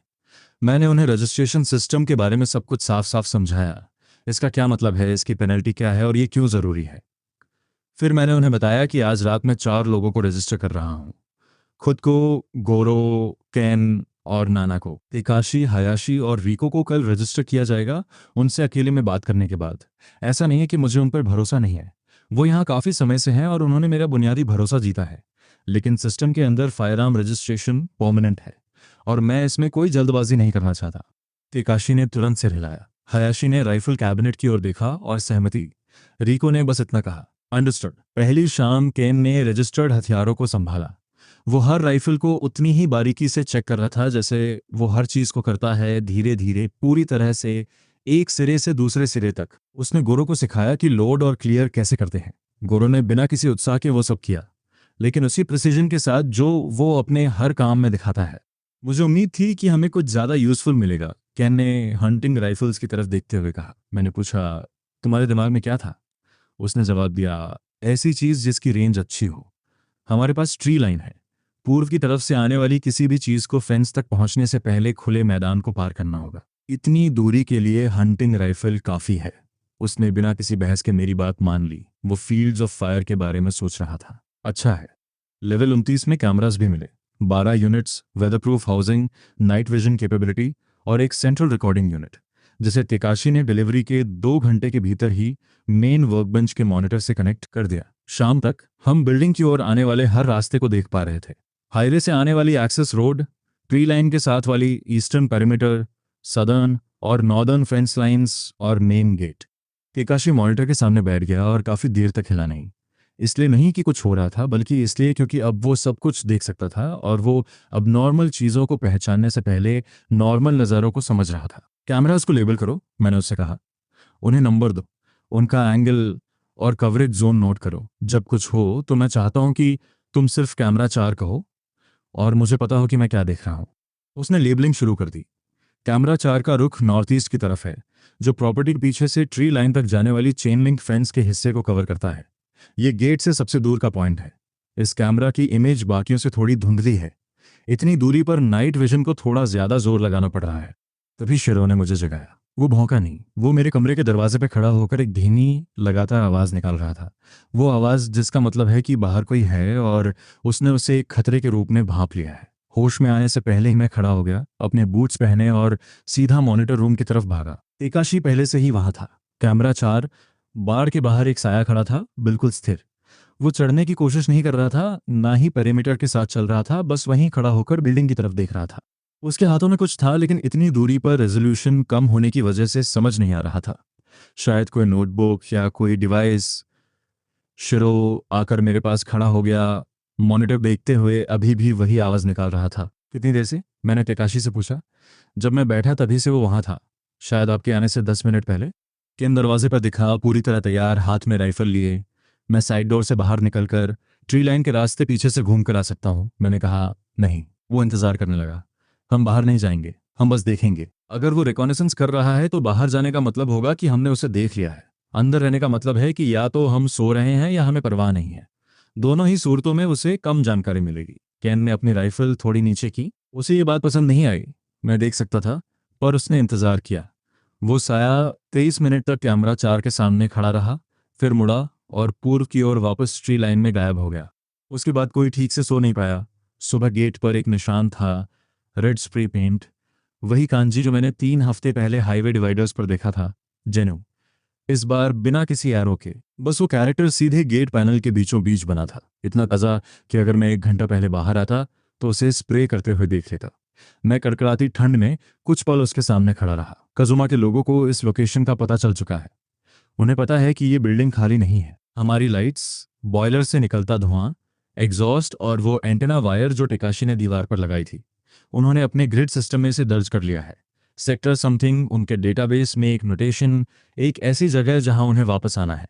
मैंने उन्हें रजिस्ट्रेशन सिस्टम के बारे में सब कुछ साफ साफ समझाया। इसका क्या मतलब है, इसकी पेनल्टी क्या है और ये क्यों ज़रूरी है। फिर मैंने उन्हें बताया कि आज रात मैं 4 लोगों को रजिस्टर कर रहा हूँ। खुद को, गोरो, केन और नाना को। तेकाशी, हयाशी और रिको को कल रजिस्टर किया जाएगा, उनसे अकेले में बात करने के बाद। ऐसा नहीं है कि मुझे उन पर भरोसा नहीं है। वो यहाँ काफ़ी समय से हैं और उन्होंने मेरा बुनियादी भरोसा जीता है। लेकिन सिस्टम के अंदर फायरआर्म रजिस्ट्रेशन परमानेंट है और मैं इसमें कोई जल्दबाजी नहीं करना चाहता। तेकाशी ने तुरंत सिर हिलाया। हयाशी ने राइफल कैबिनेट की ओर देखा और सहमति। रिको ने बस इतना कहा, अंडरस्टूड। पहली शाम केन ने रजिस्टर्ड हथियारों को संभाला। वो हर राइफल को उतनी ही बारीकी से चेक कर रहा था जैसे वो हर चीज को करता है, धीरे धीरे, पूरी तरह से, एक सिरे से दूसरे सिरे तक। उसने गोरो को सिखाया कि लोड और क्लियर कैसे करते हैं। गोरो ने बिना किसी उत्साह के वो सब किया, लेकिन उसी प्रिसीजन के साथ जो वो अपने हर काम में दिखाता है। मुझे उम्मीद थी कि हमें कुछ ज़्यादा यूजफुल मिलेगा, कैन ने हंटिंग राइफल्स की तरफ देखते हुए कहा। मैंने पूछा, तुम्हारे दिमाग में क्या था? उसने जवाब दिया, ऐसी चीज़ जिसकी रेंज अच्छी हो। हमारे पास ट्री लाइन है। पूर्व की तरफ से आने वाली किसी भी चीज़ को फेंस तक पहुंचने से पहले खुले मैदान को पार करना होगा। इतनी दूरी के लिए हंटिंग राइफल काफ़ी है। उसने बिना किसी बहस के मेरी बात मान ली। वो फील्ड्स ऑफ फायर के बारे में सोच रहा था। अच्छा है। लेवल 29 में कैमरास भी मिले, 12 units, weatherproof housing, night vision capability और एक सेंट्रल रिकॉर्डिंग यूनिट, जिसे तेकाशी ने डिलीवरी के 2 घंटे के भीतर ही मेन वर्कबेंच के मॉनिटर से कनेक्ट कर दिया। शाम तक हम बिल्डिंग की ओर आने वाले हर रास्ते को देख पा रहे थे। हाईवे से आने वाली एक्सेस रोड, ट्री लाइन के साथ वाली ईस्टर्न पेरीमीटर, सदर्न और नॉर्दर्न फेंस लाइंस और मेन गेट। तेकाशी मॉनिटर के सामने बैठ गया और काफ़ी देर तक हिला नहीं। इसलिए नहीं कि कुछ हो रहा था, बल्कि इसलिए क्योंकि अब वो सब कुछ देख सकता था और वो अब नॉर्मल चीज़ों को पहचानने से पहले नॉर्मल नज़ारों को समझ रहा था। कैमरास को लेबल करो, मैंने उससे कहा। उन्हें नंबर दो, उनका एंगल और कवरेज जोन नोट करो। जब कुछ हो तो मैं चाहता हूँ कि तुम सिर्फ कैमरा 4 कहो और मुझे पता हो कि मैं क्या देख रहा हूँ। उसने लेबलिंग शुरू कर दी। कैमरा 4 का रुख नॉर्थ ईस्ट की तरफ है, जो प्रॉपर्टी के पीछे से ट्री लाइन तक जाने वाली चेन लिंक फेंस के हिस्से को कवर करता है। ये गेट से सबसे दूर का पॉइंट है। इस कैमरा की इमेज बाकियों से थोड़ी धुंधली है। इतनी दूरी पर नाइट विजन को थोड़ा ज्यादा जोर लगाना पड़ रहा है। तभी शिरो ने मुझे जगाया। वो भौंका नहीं। वो मेरे कमरे के दरवाजे पे खड़ा होकर एक धीमी लगातार आवाज निकाल रहा था। वो आवाज जिसका मतलब है कि बाहर कोई है और उसने उसे एक खतरे के रूप में भांप लिया है। होश में आने से पहले ही मैं खड़ा हो गया, अपने बूट्स पहने और सीधा मॉनिटर रूम की तरफ भागा। तेकाशी पहले से ही वहां था। कैमरा 4 बार के बाहर एक साया खड़ा था, बिल्कुल स्थिर। वो चढ़ने की कोशिश नहीं कर रहा था, ना ही पेरीमीटर के साथ चल रहा था, बस वहीं खड़ा होकर बिल्डिंग की तरफ देख रहा था। उसके हाथों में कुछ था, लेकिन इतनी दूरी पर रेजोल्यूशन कम होने की वजह से समझ नहीं आ रहा था। शायद कोई नोटबुक या कोई डिवाइस। शिरो आकर मेरे पास खड़ा हो गया, मॉनिटर देखते हुए अभी भी वही आवाज़ निकाल रहा था। कितनी देर से? मैंने तेकाशी से पूछा। जब मैं बैठा तभी से वो वहाँ था, शायद आपके आने से 10 मिनट पहले। केन दरवाजे पर दिखा, पूरी तरह तैयार, हाथ में राइफल लिए। मैं साइड डोर से बाहर निकलकर ट्री लाइन के रास्ते पीछे से घूम कर आ सकता हूँ, मैंने कहा। नहीं। वो इंतजार करने लगा। हम बाहर नहीं जाएंगे, हम बस देखेंगे। अगर वो रिकॉनेसेंस कर रहा है तो बाहर जाने का मतलब होगा कि हमने उसे देख लिया है। अंदर रहने का मतलब है कि या तो हम सो रहे हैं या हमें परवाह नहीं है। दोनों ही सूरतों में उसे कम जानकारी मिलेगी। केन ने अपनी राइफल थोड़ी नीचे की। उसे ये बात पसंद नहीं आई, मैं देख सकता था, पर उसने इंतजार किया। वो साया 23 मिनट तक कैमरा 4 के सामने खड़ा रहा, फिर मुड़ा और पूर्व की ओर वापस ट्री लाइन में गायब हो गया। उसके बाद कोई ठीक से सो नहीं पाया। सुबह गेट पर एक निशान था, रेड स्प्रे पेंट, वही कांजी जो मैंने 3 हफ्ते पहले हाईवे डिवाइडर्स पर देखा था। जेनु। इस बार बिना किसी एरो के, बस वो कैरेक्टर सीधे गेट पैनल के बीचों बीच बना था। इतना ताज़ा कि अगर मैं 1 घंटा पहले बाहर आता तो उसे स्प्रे करते हुए देख लेता। मैं कड़कड़ाती ठंड में कुछ पल उसके सामने खड़ा रहा। कजुमा के लोगों को इस लोकेशन का पता चल चुका है। उन्हें पता है कि ये बिल्डिंग खाली नहीं है। हमारी लाइट्स, बॉयलर से निकलता धुआं, एग्जॉस्ट और वो एंटेना वायर जो टेकाशी ने दीवार पर लगाई थी, उन्होंने अपने ग्रिड सिस्टम में इसे दर्ज कर लिया है। सेक्टर समथिंग उनके डेटाबेस में एक नोटेशन, एक ऐसी जगह जहां उन्हें वापस आना है।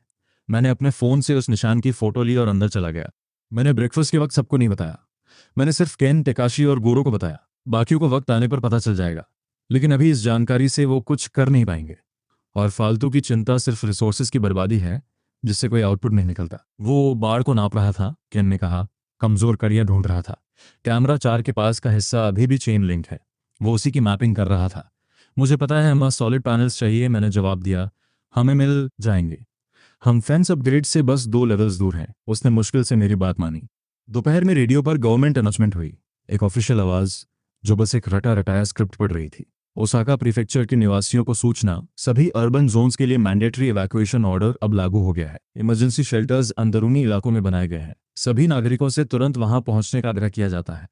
मैंने अपने फ़ोन से उस निशान की फ़ोटो ली और अंदर चला गया। मैंने ब्रेकफास्ट के वक्त सबको नहीं बताया। मैंने सिर्फ केन, टेकाशी और गोरो को बताया। बाकियों को वक्त आने पर पता चल जाएगा, लेकिन अभी इस जानकारी से वो कुछ कर नहीं पाएंगे। और फालतू की चिंता सिर्फ रिसोर्सेज की बर्बादी है, जिससे कोई आउटपुट नहीं निकलता। वो बाड़ को नाप रहा था, केन ने कहा। कमज़ोर कड़ियाँ ढूंढ रहा था। कैमरा 4 के पास का हिस्सा अभी भी चेन लिंक है। वो उसी की मैपिंग कर रहा था। मुझे पता है हमें सॉलिड पैनल्स चाहिए, मैंने जवाब दिया। हमें मिल जाएंगे। हम फेंस अपग्रेड से बस 2 लेवल्स दूर हैं। उसने मुश्किल से मेरी बात मानी। दोपहर में रेडियो पर गवर्नमेंट अनाउंसमेंट हुई। एक ऑफिशियल आवाज़ जो बस एक रटा रटाया स्क्रिप्ट पढ़ रही थी। ओसाका प्रीफेक्चर के निवासियों को सूचना, सभी अर्बन जोन्स के लिए मैंडेटरी इवैक्यूएशन ऑर्डर अब लागू हो गया है। इमरजेंसी शेल्टर्स अंदरूनी इलाकों में बनाए गए हैं। सभी नागरिकों से तुरंत वहां पहुंचने का आग्रह किया जाता है।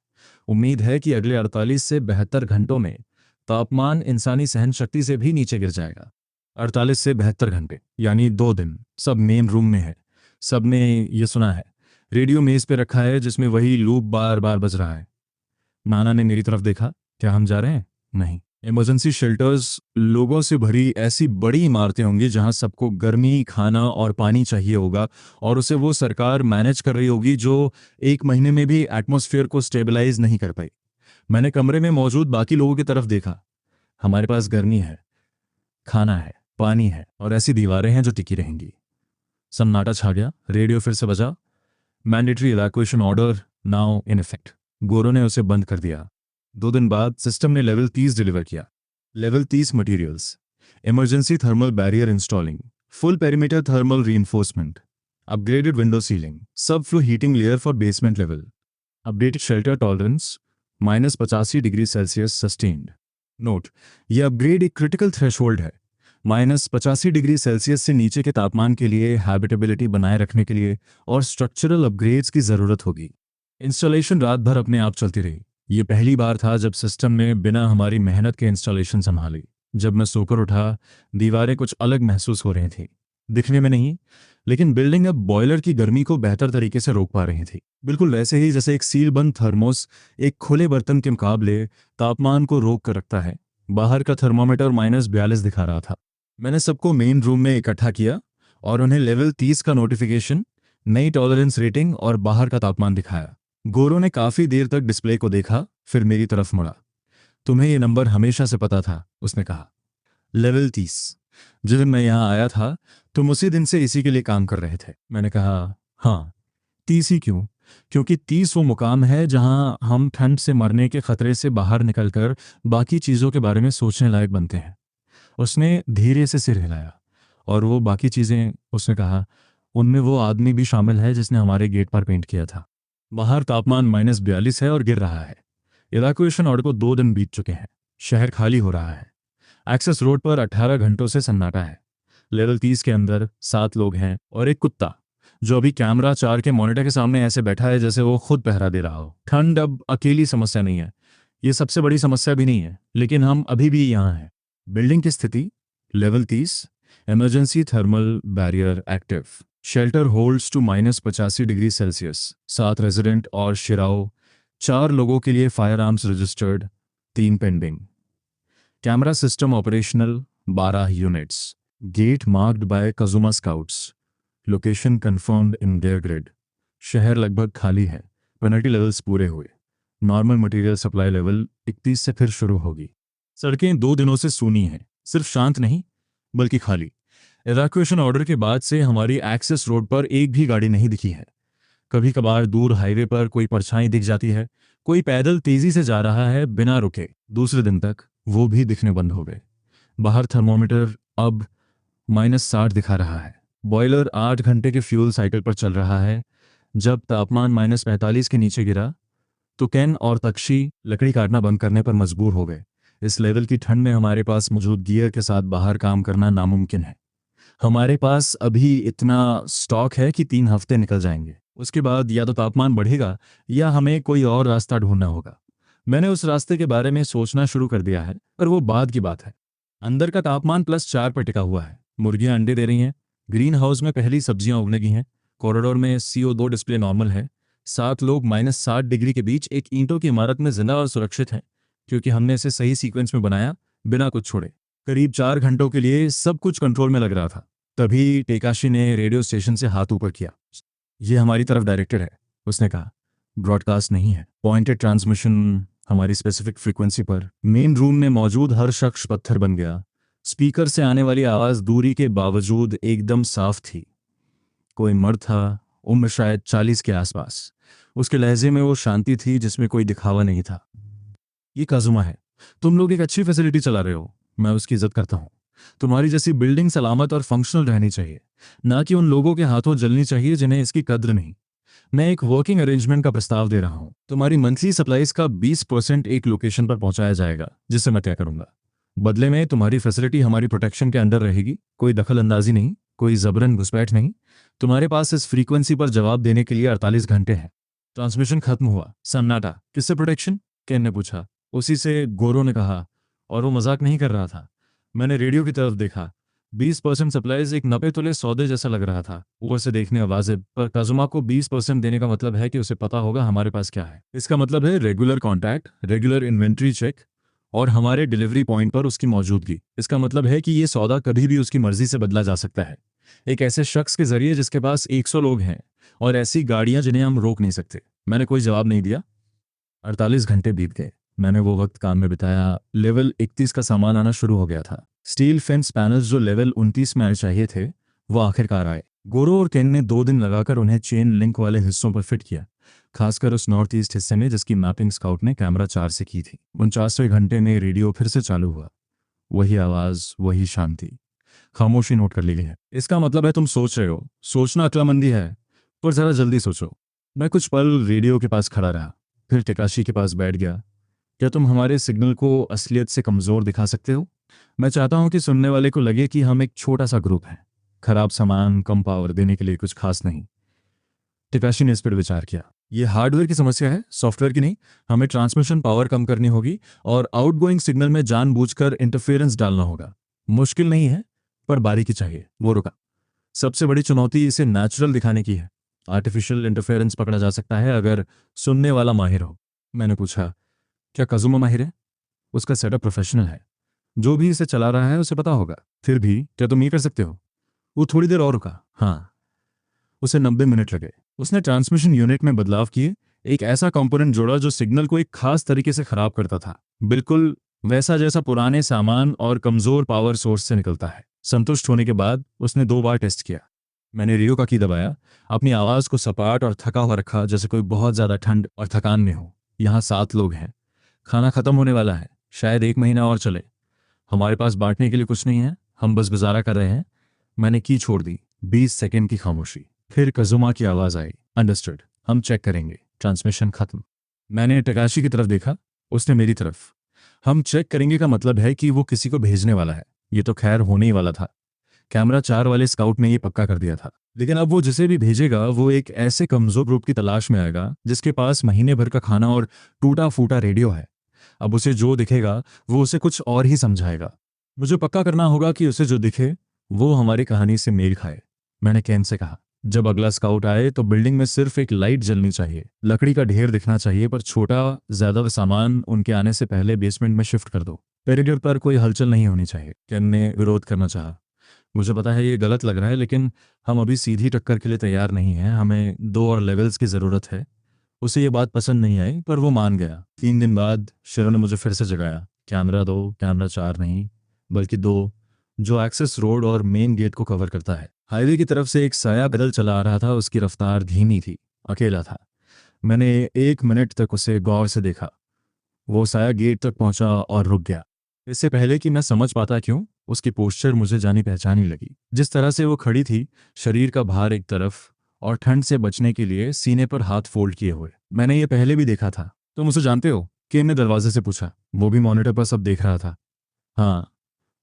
उम्मीद है कि अगले 48 से 72 घंटों में तापमान इंसानी सहन शक्ति से भी नीचे गिर जाएगा। 48 से 72 घंटे यानी 2 दिन। सब मेन रूम में है। सबने ये सुना है। रेडियो मेज पे रखा है जिसमें वही लूप बार बार बज रहा है। नाना ने मेरी तरफ देखा। क्या हम जा रहे हैं? नहीं। इमरजेंसी शेल्टर्स लोगों से भरी ऐसी बड़ी इमारतें होंगी जहां सबको गर्मी, खाना और पानी चाहिए होगा, और उसे वो सरकार मैनेज कर रही होगी जो 1 महीने में भी एटमॉस्फेयर को स्टेबलाइज नहीं कर पाई। मैंने कमरे में मौजूद बाकी लोगों की तरफ देखा। हमारे पास गर्मी है, खाना है, पानी है और ऐसी दीवारें हैं जो टिकी रहेंगी। सन्नाटा छा गया। रेडियो फिर से बजा। Mandatory evacuation order now in effect. गोरो ने उसे बंद कर दिया। 2 दिन बाद सिस्टम ने लेवल 30 डिलीवर किया। Level 30 materials, emergency thermal barrier installing, full perimeter thermal reinforcement, upgraded window sealing, subfloor heating layer for basement level, updated shelter tolerance -85 degree Celsius sustained. Note, यह अपग्रेड एक critical threshold है। -85 degree Celsius से नीचे के तापमान के लिए habitability बनाए रखने के लिए और स्ट्रक्चरल अपग्रेड्स की जरूरत होगी। इंस्टॉलेशन रात भर अपने आप चलती रही। ये पहली बार था जब सिस्टम ने बिना हमारी मेहनत के इंस्टॉलेशन संभाली। जब मैं सोकर उठा, दीवारें कुछ अलग महसूस हो रही थी। दिखने में नहीं, लेकिन बिल्डिंग अब बॉयलर की गर्मी को बेहतर तरीके से रोक पा रही थी। बिल्कुल वैसे ही जैसे एक सीलबंद थर्मोस एक खुले बर्तन के मुकाबले तापमान को रोक कर रखता है। बाहर का थर्मोमीटर -42 दिखा रहा था। मैंने सबको मेन रूम में इकट्ठा किया और उन्हें लेवल 30 का नोटिफिकेशन, नई टॉलरेंस रेटिंग और बाहर का तापमान दिखाया। गोरो ने काफी देर तक डिस्प्ले को देखा, फिर मेरी तरफ मुड़ा। तुम्हें ये नंबर हमेशा से पता था, उसने कहा। लेवल 30। जिस दिन मैं यहाँ आया था तुम उसी दिन से इसी के लिए काम कर रहे थे। मैंने कहा, हाँ। 30 ही क्यों? क्योंकि 30 वो मुकाम है जहाँ हम ठंड से मरने के खतरे से बाहर निकलकर बाकी चीज़ों के बारे में सोचने लायक बनते हैं। उसने धीरे से सिर हिलाया। और वो बाकी चीज़ें, उसने कहा, उनमें वो आदमी भी शामिल है जिसने हमारे गेट पर पेंट किया था। बाहर तापमान -42 है और गिर रहा है। इवैक्यूएशन ऑर्डर को 2 दिन बीत चुके हैं। शहर खाली हो रहा है। एक्सेस रोड पर 18 घंटों से सन्नाटा है। लेवल 30 के अंदर 7 लोग हैं और एक कुत्ता जो अभी कैमरा 4 के मॉनिटर के सामने ऐसे बैठा है जैसे वो खुद पहरा दे रहा हो। ठंड अब अकेली समस्या नहीं है। ये सबसे बड़ी समस्या भी नहीं है, लेकिन हम अभी भी यहाँ हैं। बिल्डिंग की स्थिति, level 30, emergency thermal barrier active, shelter holds to -85 degree Celsius, 7 resident और शिराओ, 4 लोगों के लिए firearms registered, 3 pending. Camera system operational, 12 units. Gate marked by Kazuma scouts. Location confirmed in their grid. शहर लगभग खाली है। पेनल्टी लेवल्स पूरे हुए। नॉर्मल मटेरियल सप्लाई लेवल 31 से फिर शुरू होगी। सड़कें 2 दिनों से सूनी हैं, सिर्फ शांत नहीं बल्कि खाली। इवैक्यूएशन ऑर्डर के बाद से हमारी एक्सेस रोड पर एक भी गाड़ी नहीं दिखी है। कभी कभार दूर हाईवे पर कोई परछाई दिख जाती है, कोई पैदल तेजी से जा रहा है बिना रुके। दूसरे दिन तक वो भी दिखने बंद हो गए। बाहर थर्मोमीटर अब -60 दिखा रहा है। बॉयलर 8 घंटे के फ्यूल साइकिल पर चल रहा है। जब तापमान -45 के नीचे गिरा तो केन और तक्षी लकड़ी काटना बंद करने पर मजबूर हो गए। इस लेवल की ठंड में हमारे पास मौजूद गियर के साथ बाहर काम करना नामुमकिन है। हमारे पास अभी इतना स्टॉक है कि 3 हफ्ते निकल जाएंगे। उसके बाद या तो तापमान बढ़ेगा या हमें कोई और रास्ता ढूंढना होगा। मैंने उस रास्ते के बारे में सोचना शुरू कर दिया है, पर वो बाद की बात है। अंदर का तापमान +4 पर टिका हुआ है। मुर्गियां अंडे दे रही हैं। ग्रीन हाउस में पहली सब्जियां उगने की हैं। कॉरिडोर में CO2 डिस्प्ले नॉर्मल है। 7 लोग -60 डिग्री के बीच एक ईंटों की इमारत में जिंदा और सुरक्षित हैं, क्योंकि हमने इसे सही सीक्वेंस में बनाया, बिना कुछ छोड़े। करीब 4 घंटों के लिए सब कुछ कंट्रोल में लग रहा था। तभी टेकाशी ने रेडियो स्टेशन से हाथ ऊपर किया। ये हमारी तरफ डायरेक्टेड है, उसने कहा। ब्रॉडकास्ट नहीं है, पॉइंटेड ट्रांसमिशन हमारी स्पेसिफिक फ्रीक्वेंसी पर। मेन रूम में मौजूद हर शख्स पत्थर बन गया। स्पीकर से आने वाली आवाज़ दूरी के बावजूद एकदम साफ थी। कोई मर्द था, उम्र शायद 40 के आसपास। उसके लहजे में वो शांति थी जिसमें कोई दिखावा नहीं था। ये काजुमा है। तुम लोग एक अच्छी फैसिलिटी चला रहे हो, मैं उसकी इज्जत करता हूँ। तुम्हारी जैसी बिल्डिंग सलामत और फंक्शनल रहनी चाहिए, ना कि उन लोगों के हाथों जलनी चाहिए जिन्हें इसकी कद्र नहीं। मैं एक वर्किंग अरेंजमेंट का प्रस्ताव दे रहा हूँ। तुम्हारी मंथली सप्लाईज का 20% एक लोकेशन पर पहुंचाया जाएगा, जिससे मैं तय करूंगा। बदले में तुम्हारी फैसिलिटी हमारी प्रोटेक्शन के अंडर रहेगी, कोई दखल अंदाजी नहीं, कोई जबरन घुसपैठ नहीं। तुम्हारे पास इस फ्रीक्वेंसी पर जवाब देने के लिए 48 घंटे हैं। ट्रांसमिशन खत्म हुआ, सन्नाटा। किससे प्रोटेक्शन? केन ने पूछा। उसी से, गोरो ने कहा। और वो मजाक नहीं कर रहा था। मैंने रेडियो की तरफ देखा। 20% सप्लाईज एक 90 तोले सौदे जैसा लग रहा था। ऊपर से देखने वाजिब, पर काजुमा को 20% देने का मतलब है कि उसे पता होगा हमारे पास क्या है। इसका मतलब है regular contact, regular inventory check और हमारे डिलीवरी पॉइंट पर उसकी मौजूदगी। इसका मतलब है कि ये सौदा कभी भी उसकी मर्जी से बदला जा सकता है, एक ऐसे शख्स के जरिए जिसके पास 100 लोग हैं और ऐसी गाड़ियां जिन्हें हम रोक नहीं सकते। मैंने कोई जवाब नहीं दिया। 48 घंटे बीत गए। मैंने वो वक्त काम में बिताया। लेवल 31 का सामान आना शुरू हो गया था। स्टील फेंस पैनल्स जो लेवल 29 में चाहिए थे, वो आखिरकार आए। गोरो और केन ने 2 दिन लगाकर उन्हें चेन लिंक वाले हिस्सों पर फिट किया, खासकर उस नॉर्थ ईस्ट हिस्से में जिसकी मैपिंग स्काउट ने कैमरा 4 से की थी। 49वें घंटे में रेडियो फिर से चालू हुआ। वही आवाज़, वही शांति। खामोशी नोट कर ली गई है। इसका मतलब है तुम सोच रहे हो। सोचना अक्लमंदी है, पर ज़रा जल्दी सोचो। मैं कुछ पल रेडियो के पास खड़ा रहा, फिर टेकाशी के पास बैठ गया। क्या तुम हमारे सिग्नल को असलियत से कमज़ोर दिखा सकते हो? मैं चाहता हूं कि सुनने वाले को लगे कि हम एक छोटा सा ग्रुप है, खराब सामान, कम पावर देने के लिए कुछ खास नहीं। टेकाशी ने इस पर विचार किया। ये हार्डवेयर की समस्या है, सॉफ्टवेयर की नहीं। हमें ट्रांसमिशन पावर कम करनी होगी और आउटगोइंग सिग्नल में जानबूझकर इंटरफेरेंस डालना होगा। मुश्किल नहीं है, पर बारीकी चाहिए। वो रुका। सबसे बड़ी चुनौती इसे नेचुरल दिखाने की है। आर्टिफिशियल इंटरफेरेंस पकड़ा जा सकता है अगर सुनने वाला माहिर हो। मैंने पूछा, क्या काजुमा माहिर है? उसका सेटअप प्रोफेशनल है, जो भी इसे चला रहा है उसे पता होगा। फिर भी क्या तुम ये कर सकते हो? वो थोड़ी देर और रुका। हाँ। उसे 90 मिनट लगे। उसने ट्रांसमिशन यूनिट में बदलाव किए, एक ऐसा कंपोनेंट जोड़ा जो सिग्नल को एक खास तरीके से खराब करता था, बिल्कुल वैसा जैसा पुराने सामान और कमजोर पावर सोर्स से निकलता है। संतुष्ट होने के बाद उसने 2 बार टेस्ट किया। मैंने रेडियो का की दबाया, अपनी आवाज़ को सपाट और थका हुआ रखा, जैसे कोई बहुत ज़्यादा ठंड और थकान में हो। यहाँ 7 लोग हैं, खाना खत्म होने वाला है, शायद 1 महीना और चले। हमारे पास बांटने के लिए कुछ नहीं है, हम बस गुजारा कर रहे हैं। मैंने की छोड़ दी। 20 सेकंड की खामोशी। फिर कजुमा की आवाज़ आई, अंडरस्टूड, हम चेक करेंगे। ट्रांसमिशन खत्म। मैंने टकाशी की तरफ देखा, उसने मेरी तरफ। हम चेक करेंगे का मतलब है कि वो किसी को भेजने वाला है। ये तो खैर होने ही वाला था। कैमरा 4 वाले स्काउट ने ये पक्का कर दिया था। लेकिन अब वो जिसे भी भेजेगा वो एक ऐसे कमजोर ग्रुप की तलाश में आएगा जिसके पास महीने भर का खाना और टूटा फूटा रेडियो है। अब उसे जो दिखेगा वो उसे कुछ और ही समझाएगा। मुझे पक्का करना होगा कि उसे जो दिखे वो हमारी कहानी से मेल खाए। मैंने केन से कहा, जब अगला स्काउट आए तो बिल्डिंग में सिर्फ एक लाइट जलनी चाहिए, लकड़ी का ढेर दिखना चाहिए, पर छोटा ज्यादा सामान उनके आने से पहले बेसमेंट में शिफ्ट कर दो। कॉरिडोर पर कोई हलचल नहीं होनी चाहिए। केन ने विरोध करना चाहा। मुझे पता है ये गलत लग रहा है, लेकिन हम अभी सीधी टक्कर के लिए तैयार नहीं हैं। हमें 2 और लेवल्स की ज़रूरत है। उसे ये बात पसंद नहीं आई, पर वो मान गया। 3 दिन बाद शिरो ने मुझे फिर से जगाया। कैमरा 2, कैमरा 4 नहीं, बल्कि 2, जो एक्सेस रोड और मेन गेट को कवर करता है। हाईवे की तरफ से एक साया पैदल चला आ रहा था। उसकी रफ्तार धीमी थी, अकेला था। मैंने 1 मिनट तक उसे गौर से देखा। वो साया गेट तक पहुंचा और रुक गया। इससे पहले कि मैं समझ पाता क्यों, उसकी पोस्चर मुझे जानी पहचानी लगी। जिस तरह से वो खड़ी थी, शरीर का भार एक तरफ और ठंड से बचने के लिए सीने पर हाथ फोल्ड किए हुए। मैंने ये पहले भी देखा था। तुम उसे जानते हो? केन ने दरवाजे से पूछा। वो भी मॉनिटर पर सब देख रहा था। हाँ।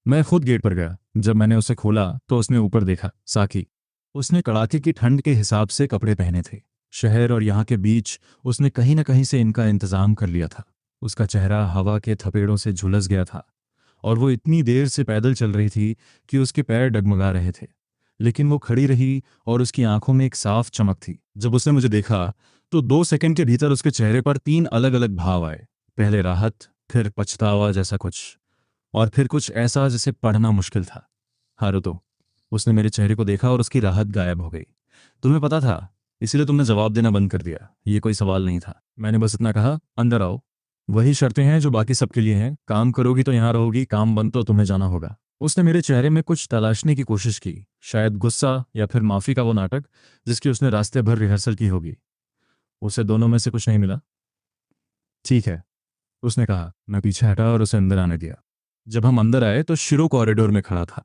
मैं खुद गेट पर गया। जब मैंने उसे खोला तो उसने ऊपर देखा। साकी। उसने कड़ाके की ठंड के हिसाब से कपड़े पहने थे। शहर और यहाँ के बीच उसने कहीं न कहीं से इनका इंतजाम कर लिया था। उसका चेहरा हवा के थपेड़ों से झुलस गया था और वो इतनी देर से पैदल चल रही थी कि उसके पैर डगमगा रहे थे। लेकिन वो खड़ी रही और उसकी आंखों में एक साफ चमक थी। जब उसने मुझे देखा तो 2 सेकंड के भीतर उसके चेहरे पर 3 अलग अलग भाव आए। पहले राहत, फिर पछतावा जैसा कुछ, और फिर कुछ ऐसा जिसे पढ़ना मुश्किल था। हारुतो। उसने मेरे चेहरे को देखा और उसकी राहत गायब हो गई। तुम्हें पता था, इसीलिए तुमने जवाब देना बंद कर दिया। ये कोई सवाल नहीं था। मैंने बस इतना कहा, अंदर आओ। वही शर्तें हैं जो बाकी सबके लिए हैं। काम करोगी तो यहाँ रहोगी, काम बंद तो तुम्हें जाना होगा। उसने मेरे चेहरे में कुछ तलाशने की कोशिश की, शायद गुस्सा या फिर माफी का वो नाटक जिसकी उसने रास्ते भर रिहर्सल की होगी। उसे दोनों में से कुछ नहीं मिला। ठीक है, उसने कहा। मैं पीछे हटा और उसे अंदर आने दिया। जब हम अंदर आए तो शिरो कॉरिडोर में खड़ा था।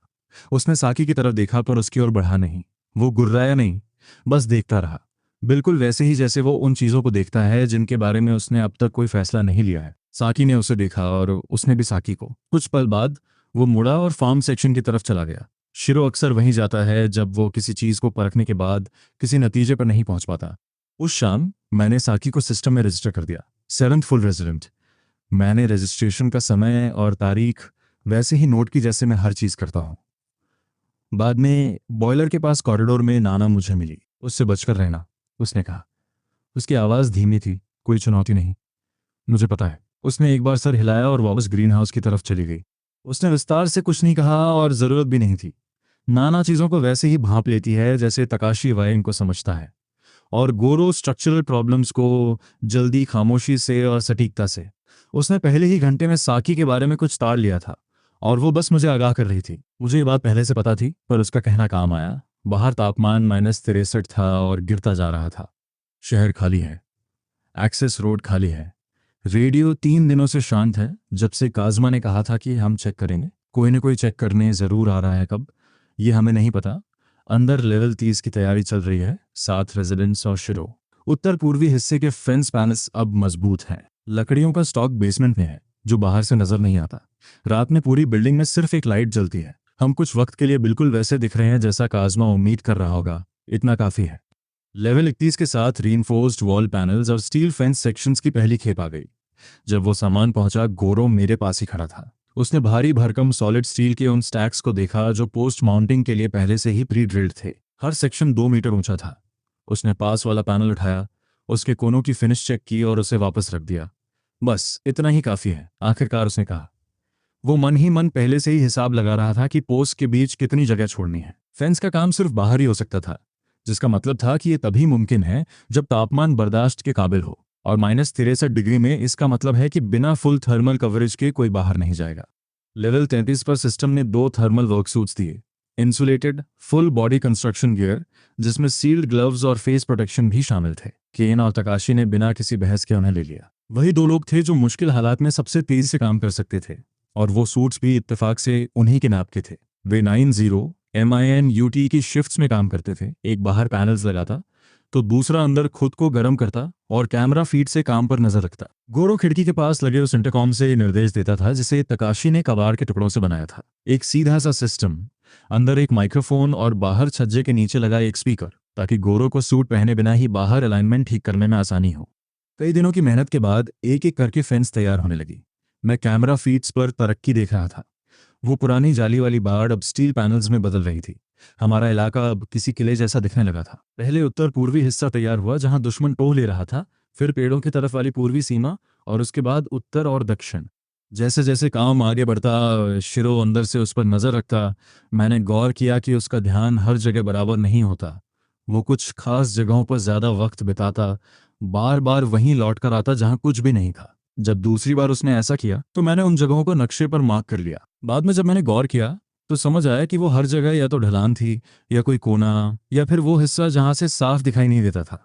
उसने साकी की तरफ देखा पर उसकी ओर बढ़ा नहीं। वो गुर्राया नहीं, बस देखता रहा, बिल्कुल वैसे ही जैसे वो उन चीज़ों को देखता है जिनके बारे में उसने अब तक कोई फैसला नहीं लिया है। साकी ने उसे देखा और उसने भी साकी को। कुछ पल बाद वो मुड़ा और फार्म सेक्शन की तरफ चला गया। शिरो अक्सर वहीं जाता है जब वो किसी चीज़ को परखने के बाद किसी नतीजे पर नहीं पहुंच पाता। उस शाम मैंने साकी को सिस्टम में रजिस्टर कर दिया, 7th फुल रेजिडेंट। मैंने रजिस्ट्रेशन का समय और तारीख वैसे ही नोट की जैसे मैं हर चीज़ करता हूँ। बाद में बॉयलर के पास कॉरिडोर में नाना मुझे मिली। उससे बचकर रहना, उसने कहा। उसकी आवाज़ धीमी थी, कोई चुनौती नहीं। मुझे पता है। उसने एक बार सर हिलाया और वापस ग्रीन हाउस की तरफ चली गई। उसने विस्तार से कुछ नहीं कहा और ज़रूरत भी नहीं थी। नाना चीज़ों को वैसे ही भांप लेती है जैसे तकाशी वाई इनको समझता है, और गोरो स्ट्रक्चरल प्रॉब्लम्स को जल्दी, खामोशी से और सटीकता से। उसने पहले ही घंटे में साकी के बारे में कुछ ताड़ लिया था और वो बस मुझे आगाह कर रही थी। मुझे ये बात पहले से पता थी, पर उसका कहना काम आया। बाहर तापमान -63 था और गिरता जा रहा था। शहर खाली है, एक्सेस रोड खाली है। रेडियो 3 दिनों से शांत है, जब से काजमा ने कहा था कि हम चेक करेंगे। कोई न कोई चेक करने ज़रूर आ रहा है, कब ये हमें नहीं पता। अंदर लेवल 30 की तैयारी चल रही है, 7 रेजिडेंट्स और शिरो। उत्तर पूर्वी हिस्से के फेंस पैनल्स अब मजबूत हैं। लकड़ियों का स्टॉक बेसमेंट में है, जो बाहर से नजर नहीं आता। रात में पूरी बिल्डिंग में सिर्फ एक लाइट जलती है। हम कुछ वक्त के लिए बिल्कुल वैसे दिख रहे हैं जैसा काजमा उम्मीद कर रहा होगा। इतना काफ़ी है। लेवल 31 के साथ रीइंफोर्स्ड वॉल पैनल्स और स्टील फेंस सेक्शंस की पहली खेप आ गई। जब वो सामान पहुंचा, गोरो मेरे पास ही खड़ा था। उसने भारी भरकम सॉलिड स्टील के उन स्टैक्स को देखा जो पोस्ट माउंटिंग के लिए पहले से ही प्री ड्रिल्ड थे। हर सेक्शन 2 मीटर ऊंचा था। उसने पास वाला पैनल उठाया, उसके कोनों की फिनिश चेक की और उसे वापस रख दिया। बस इतना ही काफी है, आखिरकार उसने कहा। वो मन ही मन पहले से ही हिसाब लगा रहा था कि पोस्ट के बीच कितनी जगह छोड़नी है। फेंस का काम सिर्फ बाहर ही हो सकता था, जिसका मतलब था कि ये तभी मुमकिन है जब तापमान बर्दाश्त के काबिल हो, और -63 डिग्री में इसका मतलब है कि बिना फुल थर्मल कवरेज के कोई बाहर नहीं जाएगा। लेवल 33 पर सिस्टम ने 2 थर्मल वर्कसूट्स दिए, insulated full body construction gear, जिसमें सील्ड ग्लव्स और फेस प्रोटेक्शन भी शामिल थे। केन और तकाशी ने बिना किसी बहस के उन्हें ले लिया। वही 2 लोग थे जो मुश्किल हालात में सबसे तेज से काम कर सकते थे, और वो सूट्स भी इत्तेफाक से उन्हीं के नाप के थे। वे 90 MINUT की शिफ्ट्स में काम करते थे। एक बाहर पैनल्स लगाता तो दूसरा अंदर खुद को गर्म करता और कैमरा फीड से काम पर नजर रखता। गोरो खिड़की के पास लगे उस इंटरकॉम से निर्देश देता था जिसे तकाशी ने कबाड़ के टुकड़ों से बनाया था। एक सीधा सा सिस्टम, अंदर एक माइक्रोफोन और बाहर छज्जे के नीचे लगा एक स्पीकर, ताकि गोरो को सूट पहने बिना ही बाहर अलाइनमेंट ठीक करने में आसानी हो। कई दिनों की मेहनत के बाद एक एक करके फेंस तैयार होने लगी। मैं कैमरा फीड्स पर तरक्की देख रहा था। वो पुरानी जाली वाली बाड़ अब स्टील पैनल्स में बदल रही थी। हमारा इलाका अब किसी किले जैसा दिखने लगा था। पहले उत्तर पूर्वी हिस्सा तैयार हुआ जहां दुश्मन टोह ले रहा था, फिर पेड़ों की तरफ वाली पूर्वी सीमा, और उसके बाद उत्तर और दक्षिण। जैसे जैसे काम आगे बढ़ता, शिरो अंदर से उस पर नजर रखता। मैंने गौर किया कि उसका ध्यान हर जगह बराबर नहीं होता। वो कुछ खास जगहों पर ज्यादा वक्त बिताता, बार बार वहीं लौट कर आता जहां कुछ भी नहीं था। जब दूसरी बार उसने ऐसा किया तो मैंने उन जगहों को नक्शे पर मार्क कर लिया। बाद में जब मैंने गौर किया तो समझ आया कि वो हर जगह या तो ढलान थी, या कोई कोना, या फिर वो हिस्सा जहां से साफ दिखाई नहीं देता था।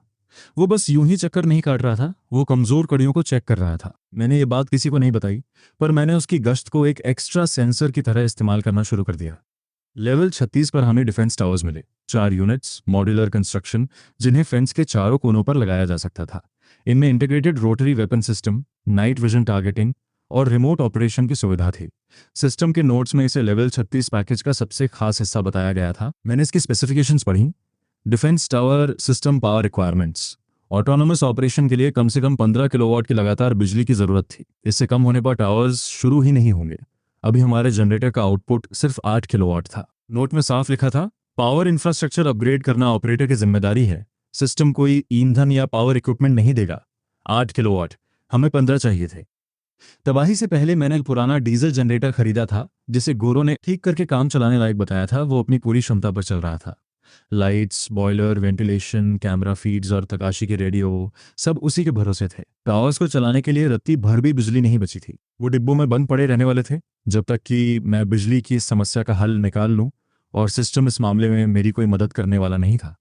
वो बस यूं ही चक्कर नहीं काट रहा था, वो कमजोर कड़ियों को चेक कर रहा था। मैंने ये बात किसी को नहीं बताई, पर मैंने उसकी गश्त को एक एक्स्ट्रा सेंसर की तरह इस्तेमाल करना शुरू कर दिया। लेवल 36 पर हमें डिफेंस टावर्स मिले, 4 यूनिट्स, मॉड्यूलर कंस्ट्रक्शन, जिन्हें फेंस के चारों कोनों पर लगाया जा सकता था। इनमें integrated rotary weapon system, night vision targeting और रिमोट ऑपरेशन की सुविधा थी। सिस्टम के नोट्स में इसे लेवल 36 पैकेज का सबसे खास हिस्सा बताया गया था। मैंने इसकी स्पेसिफिकेशंस पढ़ी। Defence tower system power requirements: autonomous operation के लिए कम से कम 15 किलोवाट की लगातार बिजली की जरूरत थी। इससे कम होने पर टावर्स शुरू ही नहीं होंगे। अभी हमारे जनरेटर का आउटपुट सिर्फ 8 किलोवाट था। नोट में साफ लिखा था, पावर इंफ्रास्ट्रक्चर अपग्रेड करना ऑपरेटर की जिम्मेदारी है। सिस्टम कोई ईंधन या पावर इक्विपमेंट नहीं देगा। 8 किलोवाट, हमें 15 चाहिए थे। तबाही से पहले मैंने एक पुराना डीजल जनरेटर खरीदा था, जिसे गोरो ने ठीक करके काम चलाने लायक बताया था। वो अपनी पूरी क्षमता पर चल रहा था। Lights, boiler, ventilation, camera feeds और तकाशी के रेडियो, सब उसी के भरोसे थे। टावर्स को चलाने के लिए रत्ती भर भी बिजली नहीं बची थी। वो डिब्बों में बंद पड़े रहने वाले थे जब तक कि मैं बिजली की इस समस्या का हल निकाल लूं, और सिस्टम इस मामले में मेरी कोई मदद करने वाला नहीं था।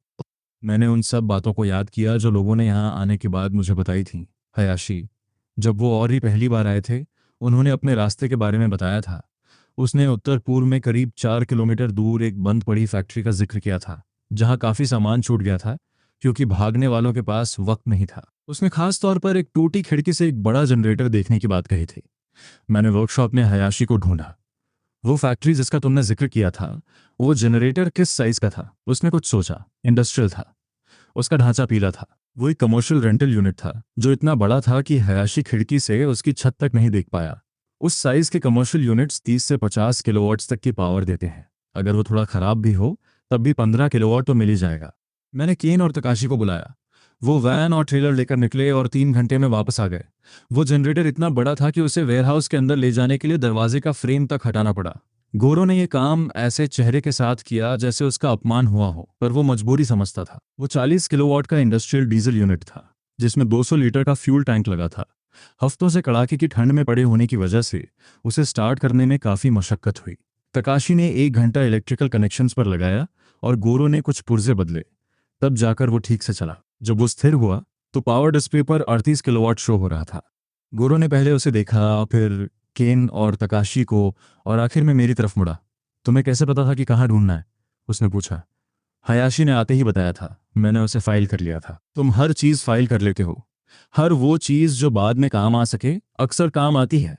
मैंने उन सब बातों को याद किया जो लोगों ने यहाँ आने के बाद मुझे बताई थी। हयाशी, जब वो और ही पहली बार आए थे, उन्होंने अपने रास्ते के बारे में बताया था। उसने उत्तर पूर्व में करीब 4 किलोमीटर दूर एक बंद पड़ी फैक्ट्री का जिक्र किया था, जहां काफी सामान छूट गया था क्योंकि भागने वालों के पास वक्त नहीं था। उसने खास तौर पर एक टूटी खिड़की से एक बड़ा जनरेटर देखने की बात कही थी। मैंने वर्कशॉप में हयाशी को ढूंढा। वो फैक्ट्री जिसका तुमने जिक्र किया था, वो जनरेटर किस साइज का था? उसने कुछ सोचा। इंडस्ट्रियल था। उसका ढांचा पीला था। वो एक कमर्शियल रेंटल यूनिट था जो इतना बड़ा था कि हयाशी खिड़की से उसकी छत तक नहीं देख पाया। उस साइज के कमर्शियल यूनिट्स 30 से 50 किलोवाट्स तक की पावर देते हैं। अगर वो थोड़ा खराब भी हो तब भी 15 किलोवाट तो मिल ही जाएगा। मैंने केन और तकाशी को बुलाया। वो वैन और ट्रेलर लेकर निकले और 3 घंटे में वापस आ गए। वो जनरेटर इतना बड़ा था कि उसे वेयरहाउस के अंदर ले जाने के लिए दरवाजे का फ्रेम तक हटाना पड़ा। गोरो ने यह काम ऐसे चेहरे के साथ किया जैसे उसका अपमान हुआ हो, पर वो मजबूरी समझता था। वो 40 किलोवाट का इंडस्ट्रियल डीजल यूनिट था जिसमें 200 लीटर का फ्यूल टैंक लगा था। हफ्तों से कड़ाके की ठंड में पड़े होने की वजह से उसे स्टार्ट करने में काफ़ी मशक्कत हुई। तकाशी ने 1 घंटा इलेक्ट्रिकल कनेक्शंस पर लगाया और गोरो ने कुछ पुर्जे बदले। तब जाकर वो ठीक से चला। जब वो स्थिर हुआ तो पावर डिस्प्ले पर 38 किलोवाट शो हो रहा था। गोरो ने पहले उसे देखा, फिर केन और तकाशी को, और आखिर में मेरी तरफ मुड़ा। तुम्हें कैसे पता था कि कहाँ ढूंढना है? उसने पूछा। हयाशी ने आते ही बताया था। मैंने उसे फाइल कर लिया था। तुम हर चीज़ फाइल कर लेते हो। हर वो चीज़ जो बाद में काम आ सके अक्सर काम आती है।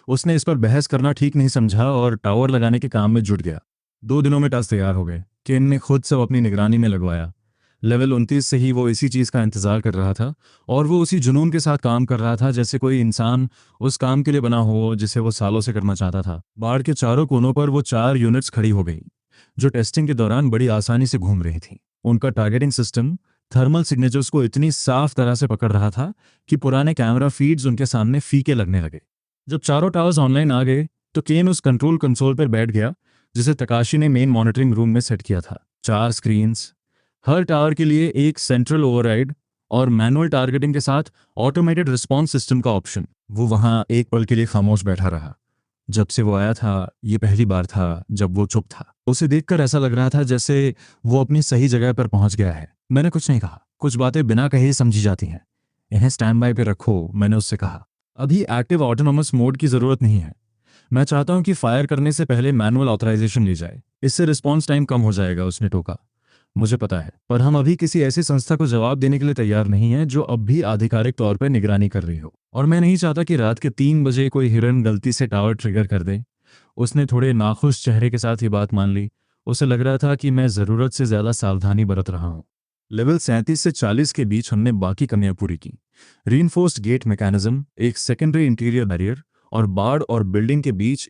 उसने इस पर बहस करना ठीक नहीं समझा और टावर लगाने के काम में जुट गया। 2 दिनों में टास्क तैयार हो गए। केन ने खुद सब अपनी निगरानी में लगवाया। लेवल 29 से ही वो इसी चीज़ का इंतज़ार कर रहा था और वो उसी जुनून के साथ काम कर रहा था जैसे कोई इंसान उस काम के लिए बना हो जिसे वो सालों से करना चाहता था। बाड़ के चारों कोनों पर वो 4 यूनिट्स खड़ी हो गई जो टेस्टिंग के दौरान बड़ी आसानी से घूम रही थी। उनका टारगेटिंग सिस्टम थर्मल सिग्नेचर्स को इतनी साफ तरह से पकड़ रहा था कि पुराने कैमरा फीड्स उनके सामने फीके लगने लगे। जब चारों टावर्स ऑनलाइन आ गए तो केन उस कंट्रोल कंसोल पर बैठ गया जिसे तकाशी ने मेन मॉनिटरिंग रूम में सेट किया था। 4 स्क्रीन्स, हर टावर के लिए एक सेंट्रल ओवरराइड और मैनुअल टारगेटिंग के साथ ऑटोमेटेड रिस्पॉन्स सिस्टम का ऑप्शन। वो वहां एक पल के लिए खामोश बैठा रहा। जब से वो आया था ये पहली बार था जब वो चुप था। उसे देखकर ऐसा लग रहा था जैसे वो अपनी सही जगह पर पहुंच गया है। मैंने कुछ नहीं कहा। कुछ बातें बिना कहे समझी जाती हैं। इन्हें स्टैंड बाय पे रखो, मैंने उससे कहा। अभी एक्टिव ऑटोनोमस मोड की जरूरत नहीं है। मैं चाहता हूं कि फायर करने से पहले मैनुअल ऑथराइजेशन ली जाए। इससे रिस्पॉन्स टाइम कम हो जाएगा, उसने टोका। मुझे पता है, पर हम अभी किसी ऐसी संस्था को जवाब देने के लिए तैयार नहीं हैं जो अब भी आधिकारिक तौर पर निगरानी कर रही हो। और मैं नहीं चाहता कि रात के 3 बजे कोई हिरन गलती से टावर ट्रिगर कर दे। उसने थोड़े नाखुश चेहरे के साथ ये बात मान ली। उसे लग रहा था कि मैं ज़रूरत से ज़्यादा सावधानी बरत रहा हूँ। लेवल 37 से 40 के बीच हमने बाकी कमियां पूरी की। रीइंफोर्स्ड गेट मैकेनिज्म, एक सेकेंडरी इंटीरियर बैरियर और बाड़ और बिल्डिंग के बीच